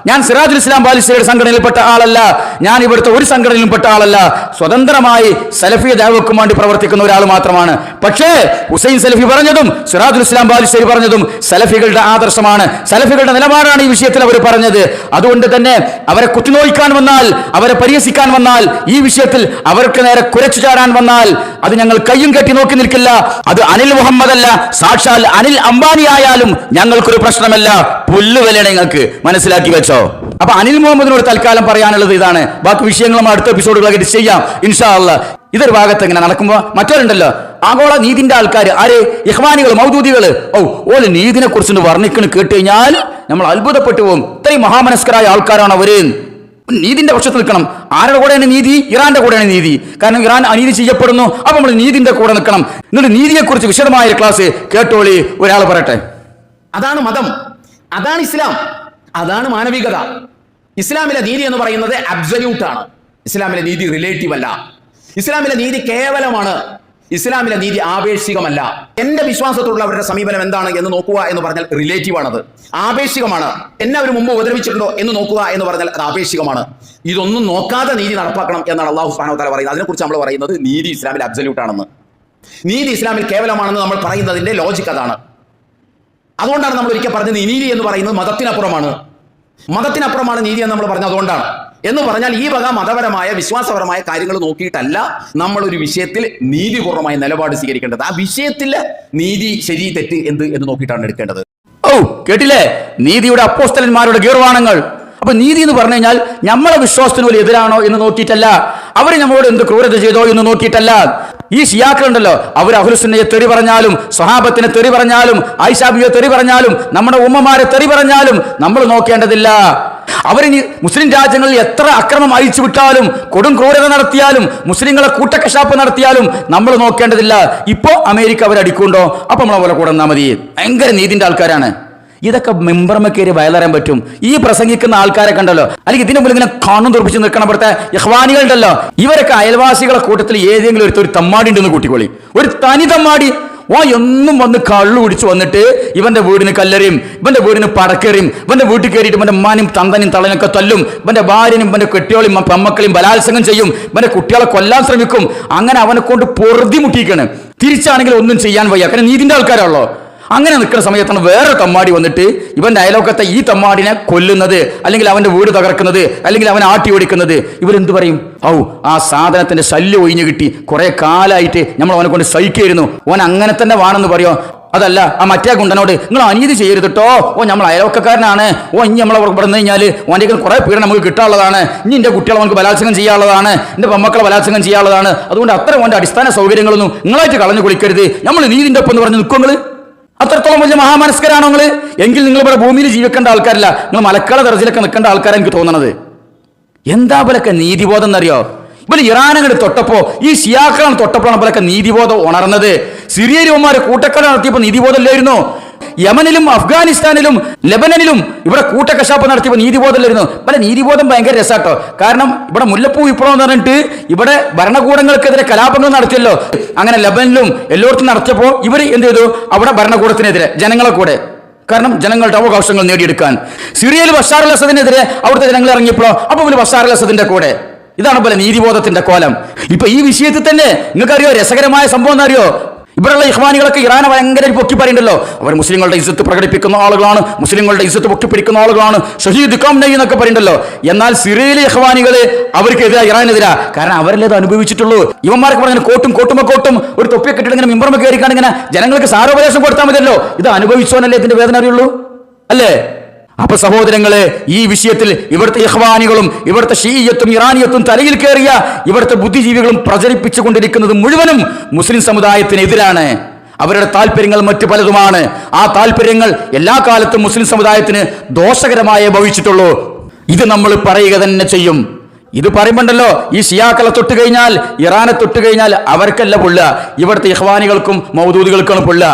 ഞാൻ സിറാജുൽ ഇസ്ലാം ബാലുശ്ശേരിയുടെ സംഘടനയിൽപ്പെട്ട ആളല്ല, ഞാൻ ഇവിടുത്തെ ഒരു സംഘടനയിലും പെട്ട ആളല്ല. സ്വതന്ത്രമായി സലഫിയ ദഅവക്കും വേണ്ടി പ്രവർത്തിക്കുന്ന ഒരാൾ മാത്രമാണ്. പക്ഷേ ഹുസൈൻ സലഫി പറഞ്ഞതും സിറാജുൽ ഇസ്ലാം ബാലുശ്ശേരി പറഞ്ഞതും സലഫികളുടെ ആദർശമാണ്, സലഫികളുടെ നിലപാടാണ് ഈ വിഷയത്തിൽ അവർ പറഞ്ഞത്. അതുകൊണ്ട് തന്നെ അവരെ കുത്തിനോയിക്കാൻ വന്നാൽ, അവരെ പരിഹസിക്കാൻ വന്നാൽ, ഈ വിഷയത്തിൽ അവർക്ക് നേരെ കുരച്ചു ചാടാൻ വന്നാൽ അത് ഞങ്ങൾ കയ്യും കെട്ടി നോക്കി നിൽക്കില്ല. അത് അനിൽ മുഹമ്മദ് അല്ല, സാക്ഷാൽ അനിൽ അംബാനി ആയാലും ഞങ്ങൾക്കൊരു പ്രശ്നമല്ല. പുല്ലുവിലയാണ് നിങ്ങൾക്ക്, മനസ്സിലാക്കി വെച്ചോ. അപ്പൊ അനിൽ മുഹമ്മദിനോട് തൽക്കാലം പറയാനുള്ളത് ഇതാണ്. ബാക്കി വിഷയങ്ങൾ നമ്മൾ അടുത്ത എപ്പിസോഡുകളായിട്ട് ചെയ്യാം ഇൻഷാ അല്ലാഹ്. ഇതൊരു ഭാഗത്ത് ഇങ്ങനെ നടക്കുമ്പോ മറ്റവരുണ്ടല്ലോ ആഗോള നീതിന്റെ ആൾക്കാർ, ആര്? ഇഖ്വാനികൾ, മൗദൂദികൾ. ഓല് നീതിനെ കുറിച്ച് വർണ്ണിക്കണ് കേട്ട് കഴിഞ്ഞാൽ നമ്മൾ അത്ഭുതപ്പെട്ടു പോകും. ഇത്രയും മഹാമനസ്കരായ ആൾക്കാരാണ് അവര്. നീതിന്റെ പക്ഷത്ത് നിൽക്കണം. ആരുടെ കൂടെയാണ് നീതി? ഇറാന്റെ കൂടെയാണ് നീതി. കാരണം ഇറാൻ അനീതി ചെയ്യപ്പെടുന്നു, അപ്പൊ നമ്മൾ നീതിന്റെ കൂടെ നിൽക്കണം. എന്നിട്ട് നീതിയെക്കുറിച്ച് വിശദമായ ഒരു ക്ലാസ് കേട്ടോളി. ഒരാൾ പറയട്ടെ. അതാണ് മതം, അതാണ് ഇസ്ലാം, അതാണ് മാനവികത. ഇസ്ലാമിലെ നീതി എന്ന് പറയുന്നത് അബ്സല്യൂട്ട് ആണ്. ഇസ്ലാമിലെ നീതി റിലേറ്റീവ് അല്ല. ഇസ്ലാമിലെ നീതി കേവലമാണ്. ഇസ്ലാമിലെ നീതി ആപേക്ഷികമല്ല. എന്റെ വിശ്വാസത്തോടുള്ള അവരുടെ സമീപനം എന്താണ് എന്ന് നോക്കുക എന്ന് പറഞ്ഞാൽ റിലേറ്റീവ് ആണത്, ആപേക്ഷികമാണ്. എന്നെ അവർ മുമ്പ് ഉപദ്രവിച്ചിട്ടുണ്ടോ എന്ന് നോക്കുക എന്ന് പറഞ്ഞാൽ അത് ആപേക്ഷികമാണ്. ഇതൊന്നും നോക്കാതെ നീതി നടപ്പാക്കണം എന്നാണ് അല്ലാഹു സുബ്ഹാനഹു വ തആല പറയുന്നത്. അതിനെക്കുറിച്ച് നമ്മൾ പറയുന്നത് നീതി ഇസ്ലാമിൽ അബ്സല്യൂട്ട് ആണെന്ന്, നീതി ഇസ്ലാമിൽ കേവലമാണെന്ന് നമ്മൾ പറയുന്നതിന്റെ ലോജിക്ക് അതാണ്. അതുകൊണ്ടാണ് നമ്മൾ ഒരിക്കൽ പറഞ്ഞത് നീതി എന്ന് പറയുന്നത് മതത്തിനപ്പുറമാണ്, മതത്തിനപ്പുറമാണ് നീതി എന്ന് നമ്മൾ പറഞ്ഞത്. അതുകൊണ്ടാണ് എന്ന് പറഞ്ഞാൽ ഈ വക മതപരമായ വിശ്വാസപരമായ കാര്യങ്ങൾ നോക്കിയിട്ടല്ല നമ്മൾ ഒരു വിഷയത്തിൽ നീതിപൂർവമായ നിലപാട് സ്വീകരിക്കേണ്ടത്. ആ വിഷയത്തിൽ നീതി ശരി തെറ്റ് എന്ത് എന്ന് നോക്കിയിട്ടാണ് എടുക്കേണ്ടത്. കേട്ടില്ലേ? നീതിയുടെ അപ്പോസ്തലന്മാരുടെ ഗീർവാണങ്ങൾ. അപ്പൊ നീതി എന്ന് പറഞ്ഞു കഴിഞ്ഞാൽ നമ്മളെ വിശ്വാസത്തിന് വലിയ എതിരാണോ എന്ന് നോക്കിയിട്ടല്ല, അവർ നമ്മളോട് എന്ത് ക്രൂരത ചെയ്തോ എന്ന് നോക്കിയിട്ടല്ല. ഈ ഷിയാക്കളുണ്ടല്ലോ, അവർ അഹ്ലുസുന്നയെ തെറി പറഞ്ഞാലും, സ്വഹാബത്തിനെ തെറി പറഞ്ഞാലും, ആയിഷാ ബിവിയെ തെറി പറഞ്ഞാലും, നമ്മുടെ ഉമ്മമാരെ തെറി പറഞ്ഞാലും നമ്മൾ നോക്കേണ്ടതില്ല. അവരിനി മുസ്ലിം രാജ്യങ്ങളിൽ എത്ര അക്രമം അഴിച്ചു വിട്ടാലും, കൊടും ക്രൂരത നടത്തിയാലും, മുസ്ലിങ്ങളെ കൂട്ടക്കശാപ്പ് നടത്തിയാലും നമ്മൾ നോക്കേണ്ടതില്ല. ഇപ്പോ അമേരിക്ക അവരടിക്കുണ്ടോ, അപ്പൊ നമ്മളെ പോലെ കൂടെ നിന്നാൽ മതി. ഭയങ്കര നീതിന്റെ ആൾക്കാരാണ്. ഇതൊക്കെ മെമ്പർമ കയറി വയലറിയാൻ പറ്റും. ഈ പ്രസംഗിക്കുന്ന ആൾക്കാരെ കണ്ടല്ലോ, അല്ലെങ്കിൽ ഇതിന്റെ മുന്നിൽ ഇങ്ങനെ കാണും തുറപ്പിച്ച് നിൽക്കണം. ഇവിടുത്തെ ഇഖ്വാനികളുണ്ടല്ലോ, ഇവരൊക്കെ അയൽവാസികളെ കൂട്ടത്തിൽ ഏതെങ്കിലും ഒരു തമ്മാടി ഉണ്ടെന്ന് കൂട്ടിക്കോളി. ഒരു തനി തമ്മാടി എന്നും വന്ന് കള്ളു കുടിച്ചു വന്നിട്ട് ഇവന്റെ വീടിന് കല്ലെറിയും, ഇവന്റെ വീടിന് പടക്കെറിയും, ഇവന്റെ വീട്ടിൽ കയറിയിട്ട് ഇവന്റെ ഉമ്മാനും തന്തനും തള്ളനൊക്കെ തല്ലും, ഇവന്റെ ഭാര്യനും ഇവന്റെ കെട്ടിയോളും പെമ്മക്കളെയും ബലാത്സംഗം ചെയ്യും, ഇവന്റെ കുട്ടികളെ കൊല്ലാൻ ശ്രമിക്കും. അങ്ങനെ അവനെ കൊണ്ട് പൊറുതി മുട്ടിയിക്കാണ്. തിരിച്ചാണെങ്കിൽ ഒന്നും ചെയ്യാൻ വയ്യ, കാരണം നീതിന്റെ ആൾക്കാരാണല്ലോ. അങ്ങനെ നിൽക്കുന്ന സമയത്താണ് വേറെ തമ്മാടി വന്നിട്ട് ഇവന്റെ അയലോക്കത്തെ ഈ തമ്മാടിനെ കൊല്ലുന്നത്, അല്ലെങ്കിൽ അവന്റെ വീട് തകർക്കുന്നത്, അല്ലെങ്കിൽ അവൻ ആട്ടി ഓടിക്കുന്നത്. ഇവരെന്ത് പറയും? ആ സാധനത്തിന്റെ ശല്യം ഒഴിഞ്ഞു കിട്ടി, കുറെ കാലായിട്ട് നമ്മൾ അവനെ കൊണ്ട് സഹിക്കായിരുന്നു, ഓൻ അങ്ങനെ തന്നെ വേണമെന്ന് പറയോ? അതല്ല, ആ മറ്റേ ഗുണ്ടനോട് നിങ്ങൾ അനീതി ചെയ്യരുത് കേട്ടോ, നമ്മൾ അയൽവക്കക്കാരനാണ്, ഇനി നമ്മളെ പറഞ്ഞു കഴിഞ്ഞാൽ ഓൻ്റെ കുറെ പീഡനം നമുക്ക് കിട്ടാനുള്ളതാണ്, ഇനി എന്റെ കുട്ടികളെ നമുക്ക് ബലാത്സംഗം ചെയ്യാനുള്ളതാണ്, എന്റെ പെമ്മക്കളെ ബലാത്സംഗം ചെയ്യാനുള്ളതാണ്, അതുകൊണ്ട് അത്ര ഓൻ്റെ അടിസ്ഥാന സൗകര്യങ്ങളൊന്നും നിങ്ങളായിട്ട് കളഞ്ഞു കുളിക്കരുത്, നമ്മൾ നീതിന്റെ ഒപ്പം എന്ന് പറഞ്ഞ് നിൽക്കുങ്ങൾ. അത്രത്തോളം വലിയ മഹാമനസ്കരാണോ നിങ്ങൾ? എങ്കിൽ നിങ്ങൾ ഇവിടെ ഭൂമിയിൽ ജീവിക്കേണ്ട ആൾക്കാരല്ല, നിങ്ങൾ മലക്കള ദർജയിലൊക്കെ നിൽക്കേണ്ട ആൾക്കാരാണ് എനിക്ക് തോന്നണത്. എന്താ പോലൊക്കെ നീതിബോധം എന്നറിയോ? ഇവര് ഇറാനങ്ങട് തൊട്ടപ്പോ, ഈ ഷിയാക്കളാണ് തൊട്ടപ്പോഴാണ് പോലൊക്കെ നീതിബോധം ഉണർന്നത്. സിറിയയിലുമാര് കൂട്ടക്കട നടത്തിയപ്പോ നീതിബോധം ഇല്ലായിരുന്നു. യമനിലും അഫ്ഗാനിസ്ഥാനിലും ലെബനനിലും ഇവിടെ കൂട്ടക്കശാപ്പ് നടത്തിയപ്പോൾ നീതിബോധം ഇല്ലായിരുന്നു. പല നീതിബോധം ഭയങ്കര രസാട്ടോ. കാരണം ഇവിടെ മുല്ലപ്പൂ വിപ്ലവം എന്ന് പറഞ്ഞിട്ട് ഇവിടെ ഭരണകൂടങ്ങൾക്കെതിരെ കലാപങ്ങൾ നടത്തിയല്ലോ. അങ്ങനെ ലെബനിലും എല്ലായിടത്തും നടത്തിയപ്പോൾ ഇവർ എന്ത് ചെയ്തു? അവിടെ ഭരണകൂടത്തിനെതിരെ ജനങ്ങളെ കൂടെ, കാരണം ജനങ്ങളുടെ അവകാശങ്ങൾ നേടിയെടുക്കാൻ. സിറിയയിൽ ബഷാർ അൽ അസദിനെതിരെ അവിടുത്തെ ജനങ്ങൾ ഇറങ്ങിയപ്പോഴോ അപ്പോൾ ഇവർ ബഷാർ അൽ അസദിന്റെ കൂടെ. ഇതാണ് പോലെ നീതിബോധത്തിന്റെ കോലം. ഇപ്പൊ ഈ വിഷയത്തിൽ തന്നെ നിങ്ങൾക്കറിയോ രസകരമായ സംഭവം എന്നറിയോ? ഇവിടെയുള്ള ഇഖ്വാനികളൊക്കെ ഇറാനെ ഭയങ്കര പൊക്കി പറയുന്നുണ്ടല്ലോ, അവർ മുസ്ലിങ്ങളുടെ ഇസ്സത്ത് പ്രകടിപ്പിക്കുന്ന ആളുകളാണ്, മുസ്ലിങ്ങളുടെ ഇസ്സത്ത് പൊക്കിപ്പിടിക്കുന്ന ആളുകളാണ്, ഷഹീദ് ഖാംനഈ എന്നൊക്കെ പറയുന്നുണ്ടല്ലോ. എന്നാൽ സിറിയയിലെ ഇഖ്വാനികള് അവർക്കെതിരാ, ഇറാനെതിരാ. കാരണം അവരല്ലേ അത് അനുഭവിച്ചിട്ടുള്ളൂ. ഇവന്മാർക്ക് പറഞ്ഞ കോട്ടും ഒരു തൊപ്പിയൊക്കെ ഇട്ടിട്ട് ഇങ്ങനെ മിമ്പർമ കയറിക്കാണ് ഇങ്ങനെ ജനങ്ങൾക്ക് സാരോപദേശം കൊടുത്താൽ മതിയല്ലോ. ഇത് അനുഭവിച്ചോനല്ലേ ഇതിന്റെ വേദന അറിയുള്ളൂ, അല്ലേ? അപ്പൊ സഹോദരങ്ങളെ, ഈ വിഷയത്തിൽ ഇവിടുത്തെ ഇഖ്വാനികളും ഇവിടുത്തെ ഷീയത്തും ഇറാനിയത്തും തലയിൽ കയറിയ ഇവിടുത്തെ ബുദ്ധിജീവികളും പ്രചരിപ്പിച്ചുകൊണ്ടിരിക്കുന്നത് മുഴുവനും മുസ്ലിം സമുദായത്തിനെതിരാണ്. അവരുടെ താല്പര്യങ്ങൾ മറ്റു പലതുമാണ്. ആ താല്പര്യങ്ങൾ എല്ലാ കാലത്തും മുസ്ലിം സമുദായത്തിന് ദോഷകരമായേ ഭവിച്ചിട്ടുള്ളൂ. ഇത് നമ്മൾ പറയുക തന്നെ ചെയ്യും. ഇത് പറയുമ്പോണ്ടല്ലോ, ഈ ഷിയാക്കളെ തൊട്ട് കഴിഞ്ഞാൽ, ഇറാനെ തൊട്ട് കഴിഞ്ഞാൽ അവർക്കല്ല പൊള്ളുക, ഇവിടുത്തെ ഇഖ്വാനികൾക്കും മൗദൂദികൾക്കാണ് പൊള്ളുക.